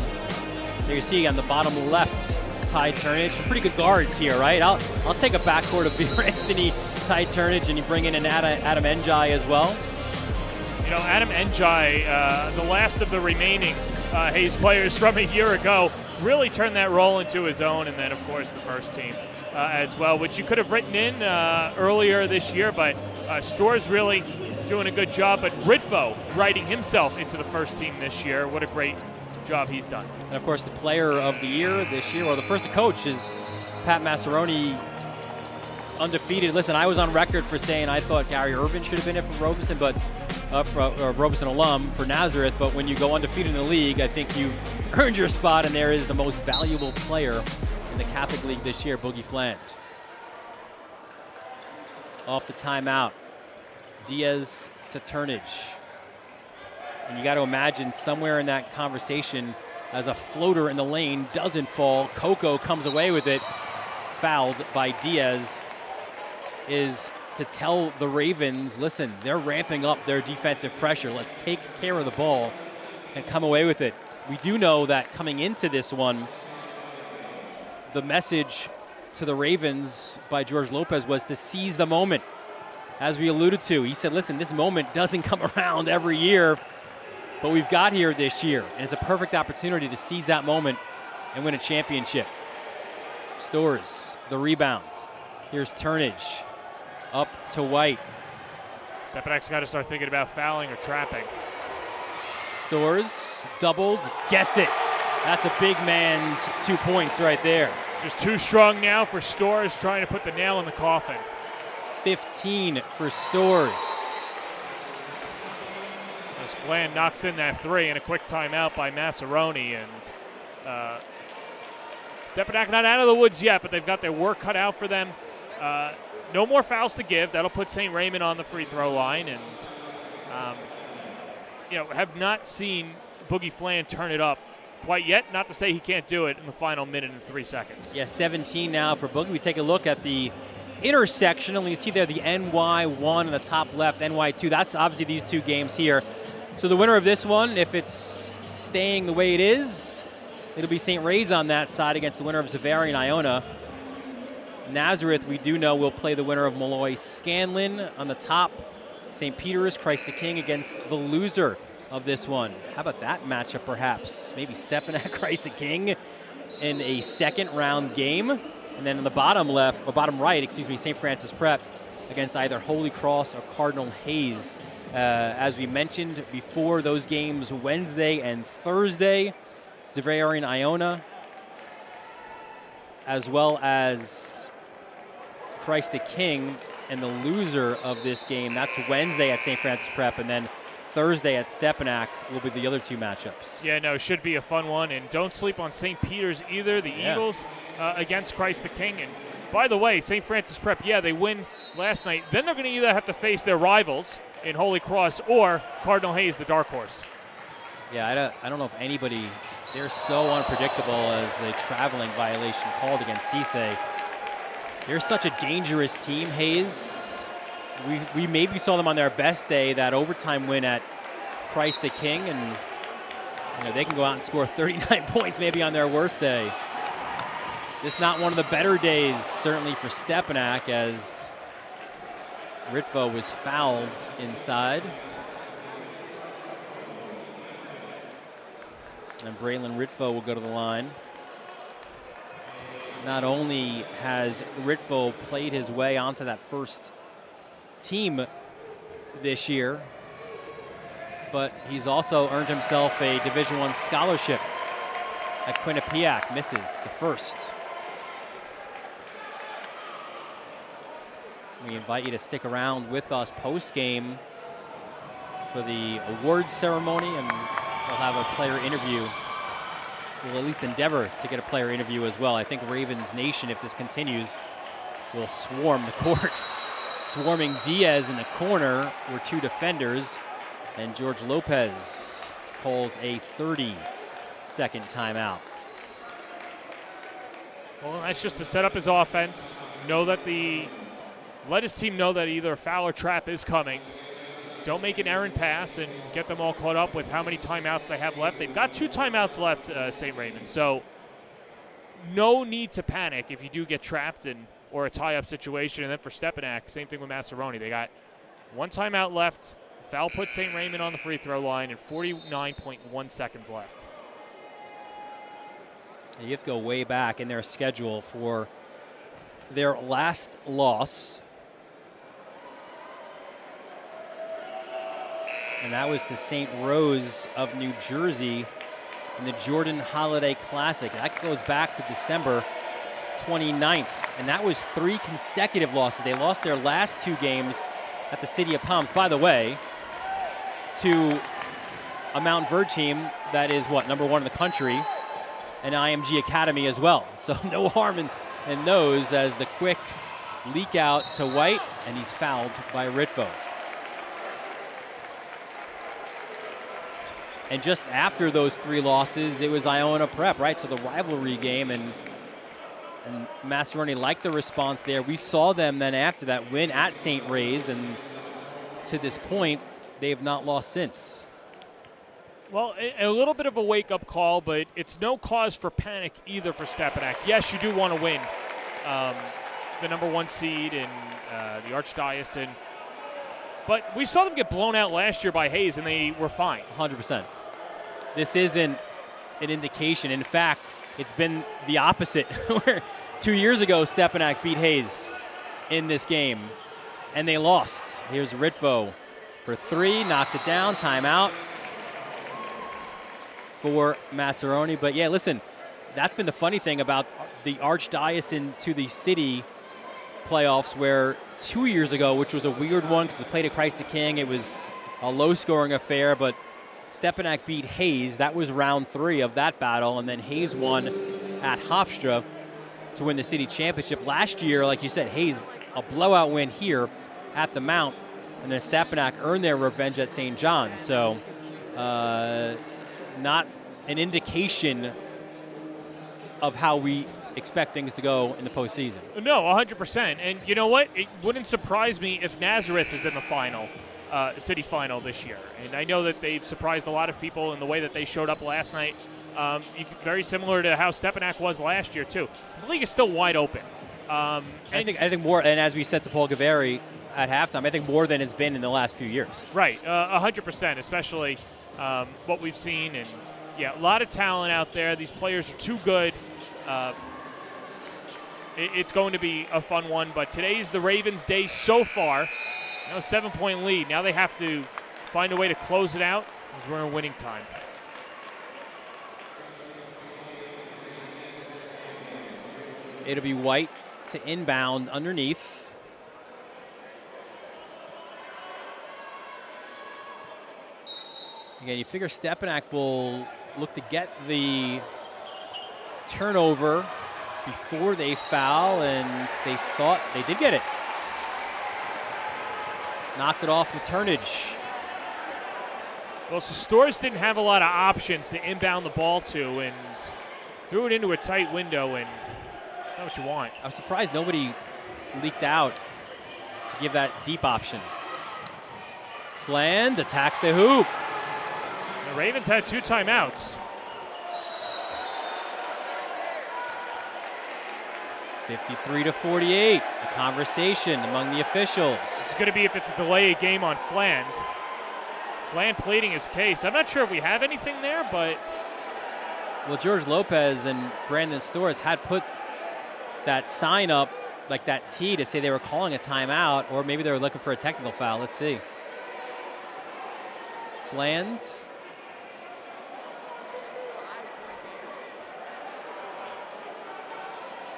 there you see on the bottom left, Ty Turnage. Some pretty good guards here, right? I'll take a backcourt of Beer Anthony, Ty Turnage, and you bring in an Adam Njai as well. Adam Njai, the last of the remaining Hayes players from a year ago, really turned that role into his own, and then, of course, the first team as well, which you could have written in earlier this year, but Storrs really doing a good job, but Ridfo writing himself into the first team this year. What a great job he's done. And, of course, the player of the year this year, or the first coach, is Pat Massaroni, undefeated. Listen, I was on record for saying I thought Gary Irvin should have been it for Robeson, but Robeson alum for Nazareth, but when you go undefeated in the league, I think you've earned your spot, and there is the most valuable player in the Catholic League this year, Boogie Fland. Off the timeout, Diaz to Turnage. And you got to imagine somewhere in that conversation, as a floater in the lane doesn't fall, Coco comes away with it, fouled by Diaz, is to tell the Ravens, listen, they're ramping up their defensive pressure. Let's take care of the ball and come away with it. We do know that coming into this one, the message to the Ravens by George Lopez was to seize the moment. As we alluded to, he said, listen, this moment doesn't come around every year, but we've got here this year, and it's a perfect opportunity to seize that moment and win a championship. Storrs, the rebounds. Here's Turnage, up to White. Stepinac's got to start thinking about fouling or trapping. Storrs, doubled, gets it. That's a big man's 2 points right there. Just too strong now for Storrs, trying to put the nail in the coffin. 15 for Storrs. As Flan knocks in that three, and a quick timeout by Massaroni, and Stepinac not out of the woods yet, but they've got their work cut out for them. No more fouls to give. That'll put St. Raymond on the free throw line, and have not seen Boogie Flan turn it up quite yet. Not to say he can't do it in the final minute and 3 seconds. Yeah, 17 now for Boogie. We take a look at the intersection, and you see there the NY1 in the top left, NY2. That's obviously these two games here. So the winner of this one, if it's staying the way it is, it'll be St. Ray's on that side against the winner of Xaveri and Iona. Nazareth, we do know, will play the winner of Molloy Scanlon on the top. St. Peter's, Christ the King against the loser of this one. How about that matchup, perhaps? Maybe Stepinac, Christ the King in a second-round game. And then in the bottom left, or bottom right, St. Francis Prep against either Holy Cross or Cardinal Hayes. As we mentioned before, those games Wednesday and Thursday. Xaveri and Iona, as well as Christ the King, and the loser of this game, that's Wednesday at St. Francis Prep, and then Thursday at Stepinac will be the other two matchups. Yeah, no, should be a fun one, and don't sleep on St. Peter's either. The Eagles against Christ the King, and by the way, St. Francis Prep, they win last night. Then they're going to either have to face their rivals in Holy Cross or Cardinal Hayes, the dark horse. Yeah, I don't know if anybody, they're so unpredictable as a traveling violation called against CHSAA. They're such a dangerous team, Hayes. We maybe saw them on their best day, that overtime win at Christ the King, and they can go out and score 39 points maybe on their worst day. This not one of the better days, certainly for Stepinac, as Ritvo was fouled inside. And Braylon Ritvo will go to the line. Not only has Ritvo played his way onto that first team this year, but he's also earned himself a Division I scholarship at Quinnipiac. Misses the first. We invite you to stick around with us post-game for the awards ceremony, and we'll have a player interview. We'll at least endeavor to get a player interview as well. I think Ravens Nation, if this continues, will swarm the court. Swarming Diaz in the corner were two defenders, and George Lopez calls a 30-second timeout. Well, that's just to set up his offense. Let his team know that either a foul or trap is coming. Don't make an errant pass and get them all caught up with how many timeouts they have left. They've got 2 timeouts left, St. Raymond. So no need to panic if you do get trapped or a tie-up situation. And then for Stepinac, same thing with Massaroni. They got 1 timeout left. Foul puts St. Raymond on the free throw line and 49.1 seconds left. You have to go way back in their schedule for their last loss. And that was to St. Rose of New Jersey in the Jordan Holiday Classic. That goes back to December 29th. And that was 3 consecutive losses. They lost their last 2 games at the City of Palms, by the way, to a Mount Verde team that is, number 1 in the country, and IMG Academy as well. So no harm in those, as the quick leak out to White, and he's fouled by Ritvo. And just after those 3 losses, it was Iona Prep, right? So the rivalry game, and Massaroni liked the response there. We saw them then after that win at St. Ray's, and to this point, they have not lost since. Well, a little bit of a wake-up call, but it's no cause for panic either for Stepinac. Yes, you do want to win the number 1 seed in the Archdiocesan, but we saw them get blown out last year by Hayes, and they were fine. 100%. This isn't an indication. In fact, it's been the opposite, where 2 years ago, Stepinac beat Hayes in this game, and they lost. Here's Ritvo for 3, knocks it down, timeout for Massaroni. But yeah, listen, that's been the funny thing about the Archdiocesan to the city playoffs, where 2 years ago, which was a weird one because we played at Christ the King, it was a low-scoring affair, but Stepinac beat Hayes. That was round 3 of that battle, and then Hayes won at Hofstra to win the city championship. Last year, like you said, Hayes, a blowout win here at the Mount, and then Stepinac earned their revenge at St. John's. So not an indication of how we expect things to go in the postseason. No, 100%. And you know what? It wouldn't surprise me if Nazareth is in the final, city final this year. And I know that they've surprised a lot of people in the way that they showed up last night. Very similar to how Stepinac was last year, too. The league is still wide open. I think more, and as we said to Paul Gaveri at halftime, I think more than it's been in the last few years. Right, 100%, especially what we've seen. And, yeah, a lot of talent out there. These players are too good. It's going to be a fun one, but today's the Ravens' day so far. A 7-point lead. Now they have to find a way to close it out as we're in winning time. It'll be White to inbound underneath. Again, you figure Stepinac will look to get the turnover before they foul, and they thought they did get it. Knocked it off with Turnage. Well, so Storrs didn't have a lot of options to inbound the ball to, and threw it into a tight window, and that's not what you want. I'm surprised nobody leaked out to give that deep option. Fland attacks the hoop. The Ravens had 2 timeouts. 53-48, a conversation among the officials. It's going to be if it's a delay game on Fland. Fland pleading his case. I'm not sure if we have anything there, but... Well, George Lopez and Brandon Storrs had put that sign up, like that T, to say they were calling a timeout, or maybe they were looking for a technical foul. Let's see. Fland.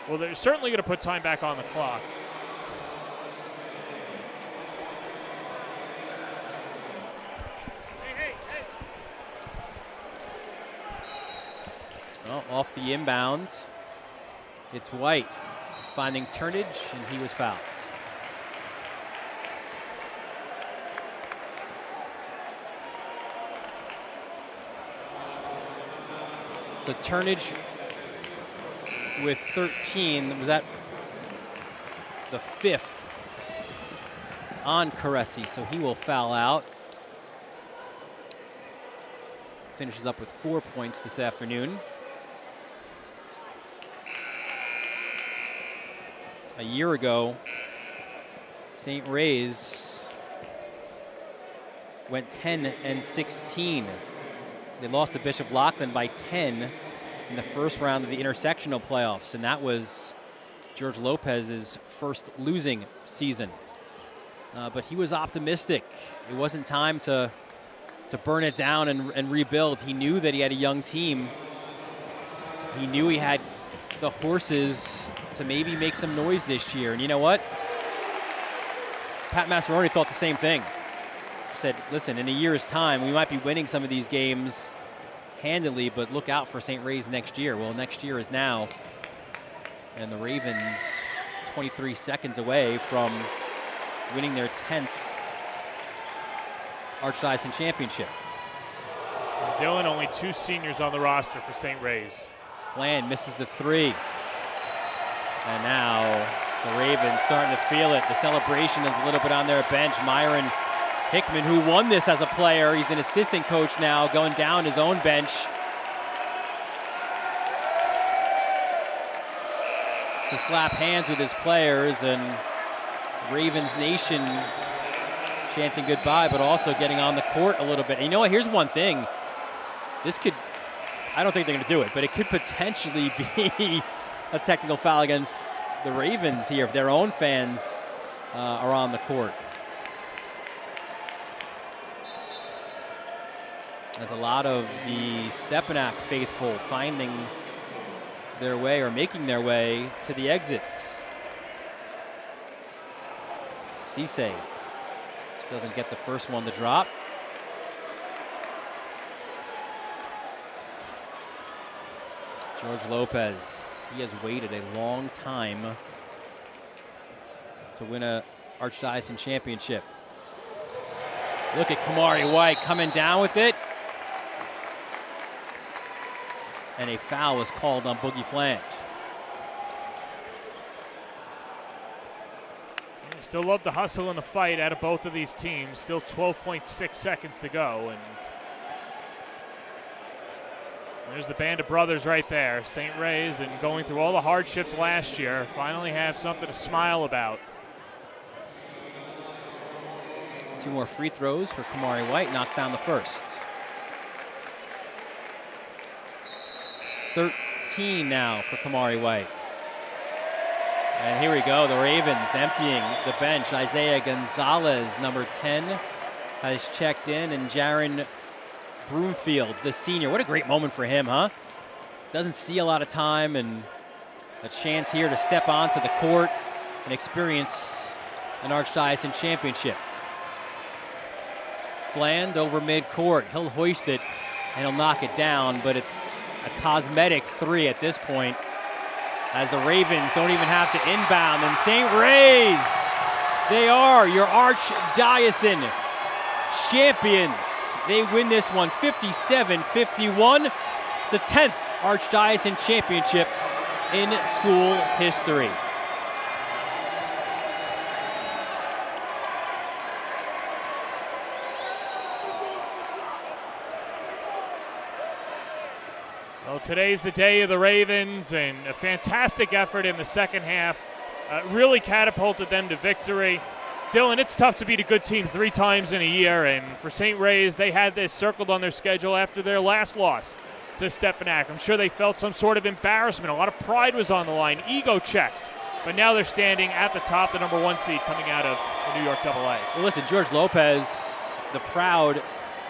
Well, they're certainly going to put time back on the clock. Hey. Well, off the inbound, it's White finding Turnage, and he was fouled. So Turnage with 13, was that the 5th on Caressi, so he will foul out. Finishes up with 4 points this afternoon. A year ago, St. Ray's went 10-16. They lost to Bishop Loughlin by 10 in the first round of the intersectional playoffs, and that was George Lopez's first losing season. But he was optimistic. It wasn't time to burn it down and rebuild. He knew that he had a young team. He knew he had the horses to maybe make some noise this year. And you know what? Pat Massaroni thought the same thing. Said, listen, in a year's time, we might be winning some of these games handily, but look out for St. Ray's next year. Well, next year is now, and the Ravens 23 seconds away from winning their 10th Archdiocesan championship. Dylan, only 2 seniors on the roster for St. Ray's. Fland misses the 3. And now the Ravens starting to feel it. The celebration is a little bit on their bench. Myron Hickman, who won this as a player, he's an assistant coach now, going down his own bench. To slap hands with his players, and Ravens Nation chanting goodbye, but also getting on the court a little bit. And you know what? Here's one thing. This could, I don't think they're going to do it, but it could potentially be a technical foul against the Ravens here if their own fans are on the court. As a lot of the Stepinac faithful finding their way or making their way to the exits. Cisse doesn't get the first one to drop. George Lopez, he has waited a long time to win a Archdiocesan championship. Look at Kamari White coming down with it. And a foul was called on Boogie Flange. Still love the hustle and the fight out of both of these teams. Still 12.6 seconds to go. And there's the band of brothers right there. St. Ray's, and going through all the hardships last year, finally have something to smile about. 2 more free throws for Kamari White. Knocks down the first. 13 now for Kamari White. And here we go, the Ravens emptying the bench. Isaiah Gonzalez, number 10, has checked in, and Jaron Broomfield, the senior. What a great moment for him, huh? Doesn't see a lot of time, and a chance here to step onto the court and experience an Archdiocesan championship. Fland over midcourt. He'll hoist it, and he'll knock it down, but it's a cosmetic 3 at this point, as the Ravens don't even have to inbound. And St. Ray's, they are your Archdiocesan champions. They win this one 57-51, the 10th Archdiocesan championship in school history. Well, today's the day of the Ravens, and a fantastic effort in the second half really catapulted them to victory. Dylan, it's tough to beat a good team 3 times in a year, and for St. Ray's, they had this circled on their schedule after their last loss to Stepinac. I'm sure they felt some sort of embarrassment. A lot of pride was on the line, ego checks. But now they're standing at the top, the number 1 seed coming out of the New York AA. Well, listen, George Lopez, the proud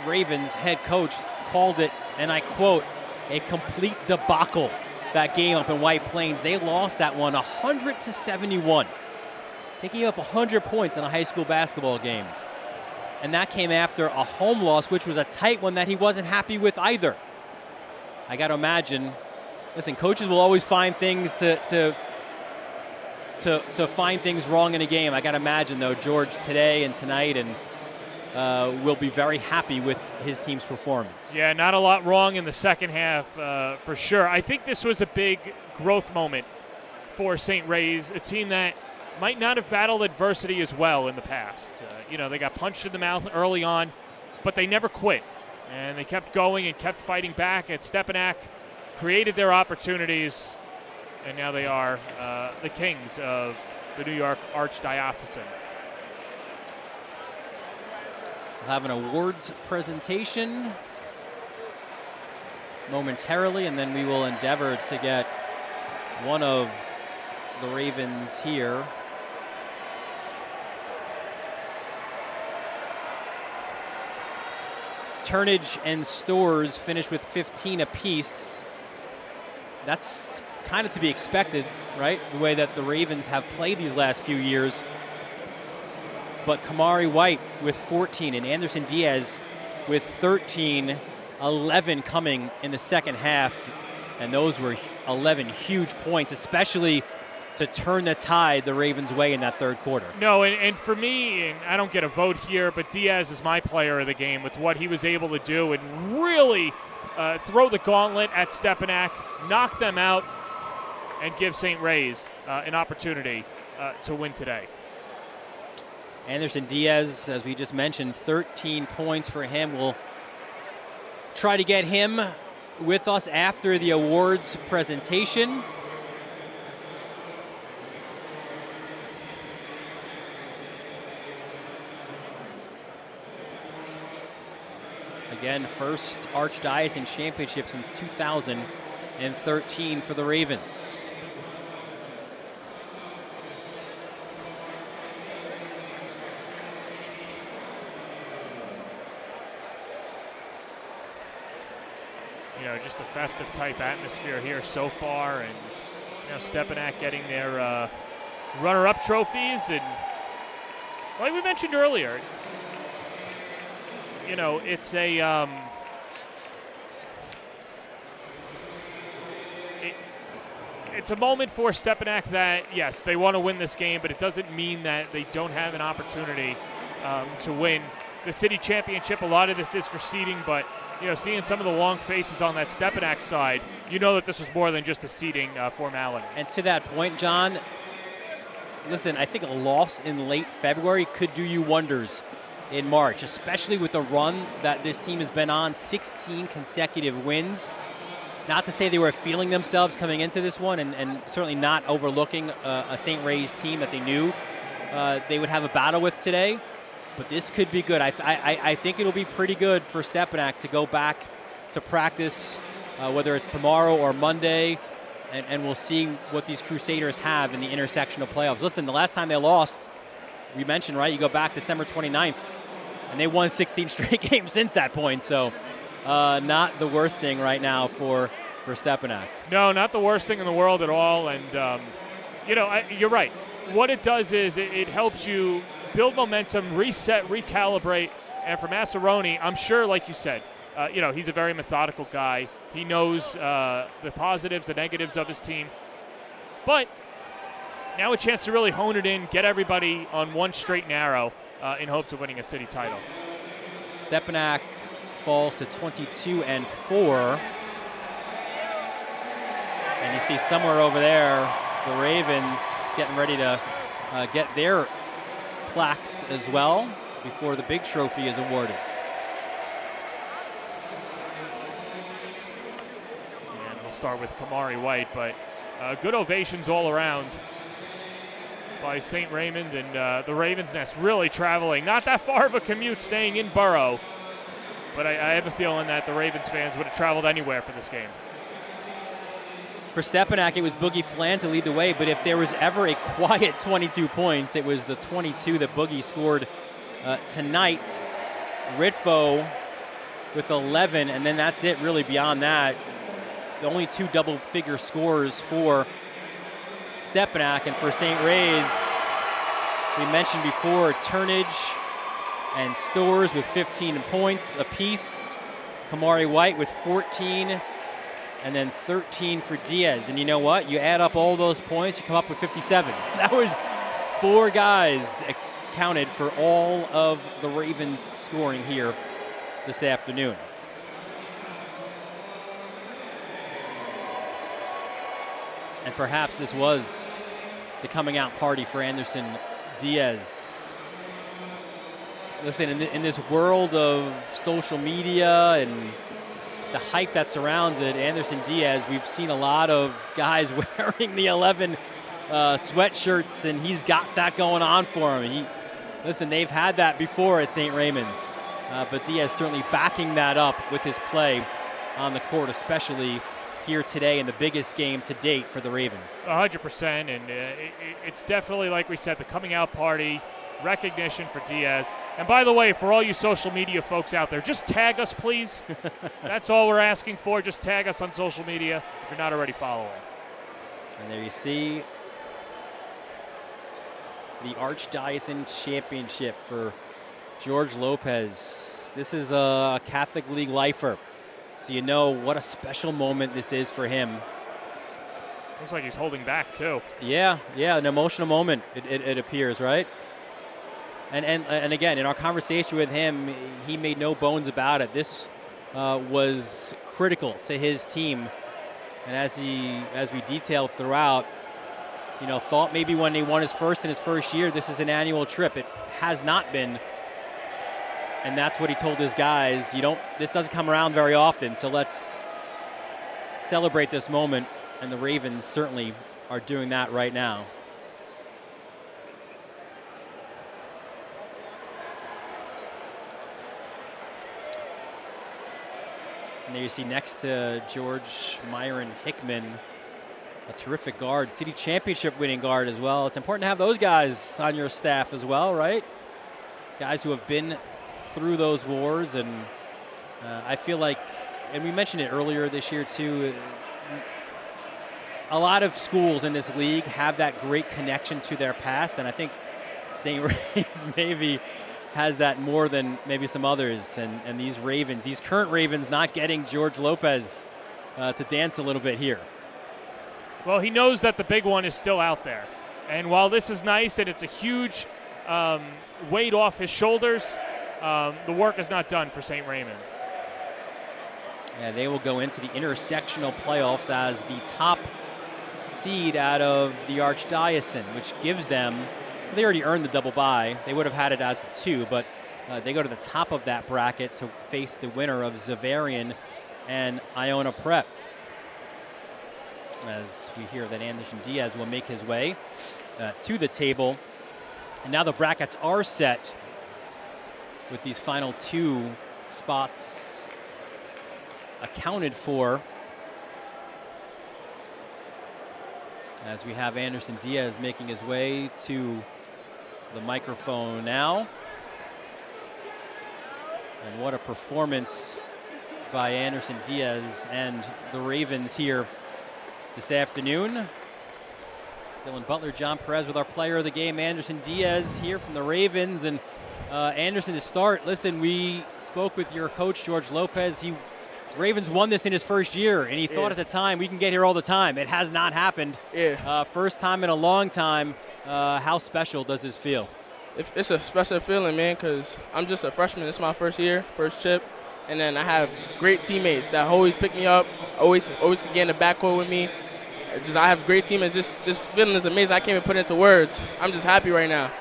Ravens head coach, called it, and I quote, a complete debacle, that game up in White Plains. They lost that one 100-71. They gave up 100 points in a high school basketball game. And that came after a home loss, which was a tight one that he wasn't happy with either. I got to imagine, listen, coaches will always find things to find things wrong in a game. I got to imagine, though, George today and tonight and will be very happy with his team's performance. Yeah, not a lot wrong in the second half for sure. I think this was a big growth moment for St. Ray's, a team that might not have battled adversity as well in the past. They got punched in the mouth early on, but they never quit. And they kept going and kept fighting back at Stepinac, created their opportunities, and now they are the kings of the New York Archdiocesan. We'll have an awards presentation momentarily, and then we will endeavor to get one of the Ravens here. Turnage and Stores finished with 15 apiece. That's kind of to be expected, right? The way that the Ravens have played these last few years. But Kamari White with 14 and Anderson Diaz with 13, 11 coming in the second half. And those were 11 huge points, especially to turn the tide the Ravens' way in that third quarter. No, and for me, and I don't get a vote here, but Diaz is my player of the game with what he was able to do and really throw the gauntlet at Stepinac, knock them out, and give St. Ray's an opportunity to win today. Anderson Diaz, as we just mentioned, 13 points for him. We'll try to get him with us after the awards presentation. Again, first Archdiocesan championship since 2013 for the Ravens. Just a festive type atmosphere here so far, and Stepinac getting their runner-up trophies, and like we mentioned earlier, it's a it's a moment for Stepinac that, yes, they want to win this game, but it doesn't mean that they don't have an opportunity to win the city championship, a lot of this is for seeding, but seeing some of the long faces on that Stepinac side, that this was more than just a seeding formality. And to that point, John, listen, I think a loss in late February could do you wonders in March, especially with the run that this team has been on, 16 consecutive wins. Not to say they were feeling themselves coming into this one, and certainly not overlooking a St. Ray's team that they knew they would have a battle with today. But this could be good. I think it'll be pretty good for Stepinac to go back to practice, whether it's tomorrow or Monday, and we'll see what these Crusaders have in the intersectional playoffs. Listen, the last time they lost, we mentioned, right, you go back December 29th, and they won 16 straight games since that point. So not the worst thing right now for Stepinac. No, not the worst thing in the world at all. And, you're right. What it does is it helps you build momentum, reset, recalibrate. And for Massaroni, I'm sure, like you said, he's a very methodical guy. He knows the positives, the negatives of his team. But now a chance to really hone it in, get everybody on one straight and narrow in hopes of winning a city title. Stepinac falls to 22-4. And you see somewhere over there the Ravens getting ready to get their plaques as well before the big trophy is awarded. And we'll start with Kamari White, but good ovations all around by St. Raymond, and the Ravens' Nest really traveling. Not that far of a commute, staying in Borough, but I have a feeling that the Ravens fans would have traveled anywhere for this game. For Stepinac, it was Boogie Flan to lead the way, but if there was ever a quiet 22 points, it was the 22 that Boogie scored tonight. Ritfo with 11, and then that's it really beyond that. The only two double-figure scores for Stepinac, and for St. Ray's, we mentioned before, Turnage and Stores with 15 points apiece. Kamari White with 14, and then 13 for Diaz. And you know what? You add up all those points, you come up with 57. That was 4 guys accounted for all of the Ravens scoring here this afternoon. And perhaps this was the coming out party for Anderson Diaz. Listen, in this world of social media and the hype that surrounds it, Anderson Diaz, we've seen a lot of guys wearing the 11 sweatshirts, and he's got that going on for him. Listen, they've had that before at St. Raymond's, but Diaz certainly backing that up with his play on the court, especially here today in the biggest game to date for the Ravens. 100%, and it's definitely, like we said, the coming out party, recognition for Diaz. And by the way, for all you social media folks out there, just tag us, please. That's all we're asking for. Just tag us on social media if you're not already following. And there you see the Archdiocesan Championship for George Lopez. This is a Catholic League lifer, so you know what a special moment this is for him. Looks like he's holding back, too. Yeah, an emotional moment, it appears, right? And again, in our conversation with him, he made no bones about it. This was critical to his team. And as we detailed throughout, thought maybe when he won his first year, this is an annual trip. It has not been. And that's what he told his guys. This doesn't come around very often, so let's celebrate this moment. And the Ravens certainly are doing that right now. And there you see next to George Myron Hickman, a terrific guard, city championship winning guard as well. It's important to have those guys on your staff as well, right? Guys who have been through those wars, and I feel like, and we mentioned it earlier this year too, a lot of schools in this league have that great connection to their past, and I think St. Ray's maybe has that more than maybe some others, and these Ravens, these current Ravens, not getting George Lopez to dance a little bit here. Well, he knows that the big one is still out there, and while this is nice and it's a huge weight off his shoulders, the work is not done for St. Raymond. Yeah, they will go into the intersectional playoffs as the top seed out of the Archdiocesan, which gives them, they already earned the double bye. They would have had it as the 2, but they go to the top of that bracket to face the winner of Zavarian and Iona Prep. As we hear that Anderson Diaz will make his way to the table. And now the brackets are set with these final 2 spots accounted for. As we have Anderson Diaz making his way to the microphone now. And what a performance by Anderson Diaz and the Ravens here this afternoon. Dylan Butler, John Perez with our player of the game, Anderson Diaz here from the Ravens. And Anderson, to start, listen, we spoke with your coach, George Lopez. Ravens won this in his first year, and he thought at the time, we can get here all the time. It has not happened. First time in a long time. How special does this feel? It's a special feeling, man, because I'm just a freshman. It's my first year, first chip. And then I have great teammates that always pick me up, always get in the backcourt with me. I have great teammates. This feeling is amazing. I can't even put it into words. I'm just happy right now.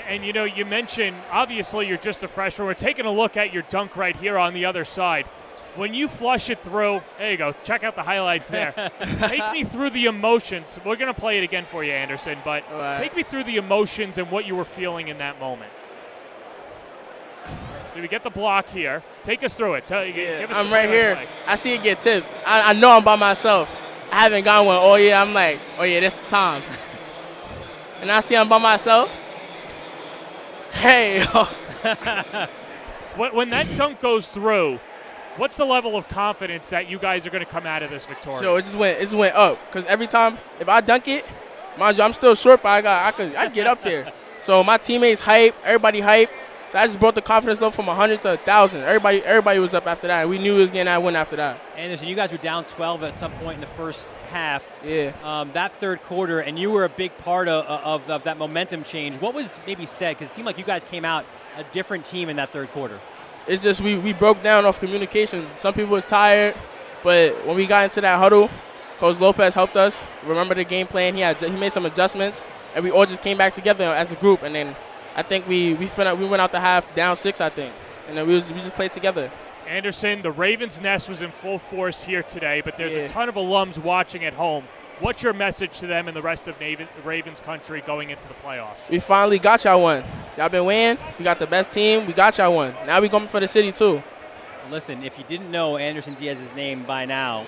And, you mentioned, obviously, you're just a freshman. We're taking a look at your dunk right here on the other side. When you flush it through, there you go. Check out the highlights there. Take me through the emotions. We're going to play it again for you, Anderson, but take me through the emotions and what you were feeling in that moment. So we get the block here. Take us through it. Give us I'm right here. I see it get tipped. I know I'm by myself. I haven't gotten one all year. I'm like, oh, yeah, that's the time. And I see I'm by myself. Hey. When that dunk goes through, what's the level of confidence that you guys are going to come out of this victorious? So it just went up. Because every time, if I dunk it, mind you, I'm still short, but I could get up there. So my teammates hype, everybody hype. So I just brought the confidence up from 100 to 1,000. Everybody was up after that, and we knew we was getting that win after that. Anderson, you guys were down 12 at some point in the first half. Yeah. That third quarter, and you were a big part of that momentum change. What was maybe said? Because it seemed like you guys came out a different team in that third quarter. It's just we broke down off communication. Some people was tired, but when we got into that huddle, Coach Lopez helped us. Remember the game plan. He made some adjustments, and we all just came back together as a group. And then I think we went out the half down 6, I think, and then we just played together. Anderson, the Ravens' nest was in full force here today, but there's a ton of alums watching at home. What's your message to them and the rest of Ravens country going into the playoffs? We finally got y'all one. Y'all been winning. We got the best team. We got y'all one. Now we going for the city too. Listen, if you didn't know Anderson Diaz's name by now,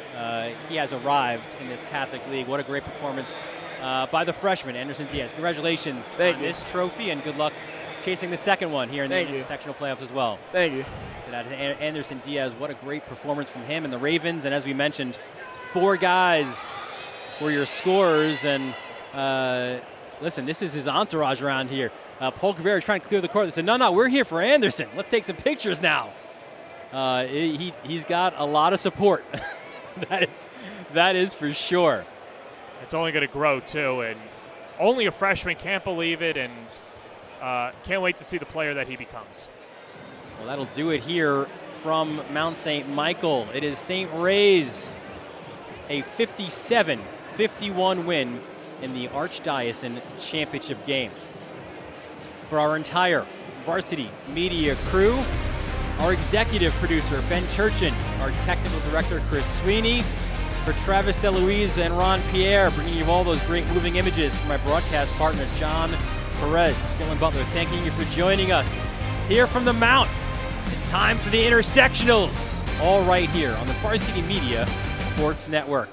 he has arrived in this Catholic League. What a great performance by the freshman, Anderson Diaz. Congratulations on this trophy, and good luck chasing the second one here in the sectional playoffs as well. Thank you. So that is Anderson Diaz. What a great performance from him and the Ravens. And as we mentioned, 4 guys were your scorers. And listen, this is his entourage around here. Paul Guevara trying to clear the court. They said, no, we're here for Anderson. Let's take some pictures now. He's got a lot of support. that is for sure. It's only going to grow, too, and only a freshman, can't believe it, and can't wait to see the player that he becomes. Well, that'll do it here from Mount St. Michael. It is St. Ray's, a 57-51 win in the Archdiocesan Championship game. For our entire varsity media crew, our executive producer, Ben Turchin, our technical director, Chris Sweeney, for Travis DeLuise and Ron Pierre, bringing you all those great moving images from my broadcast partner, John Perez. Dylan Butler, thanking you for joining us here from the Mount. It's time for the Intersectionals, all right here on the Varsity Media Sports Network.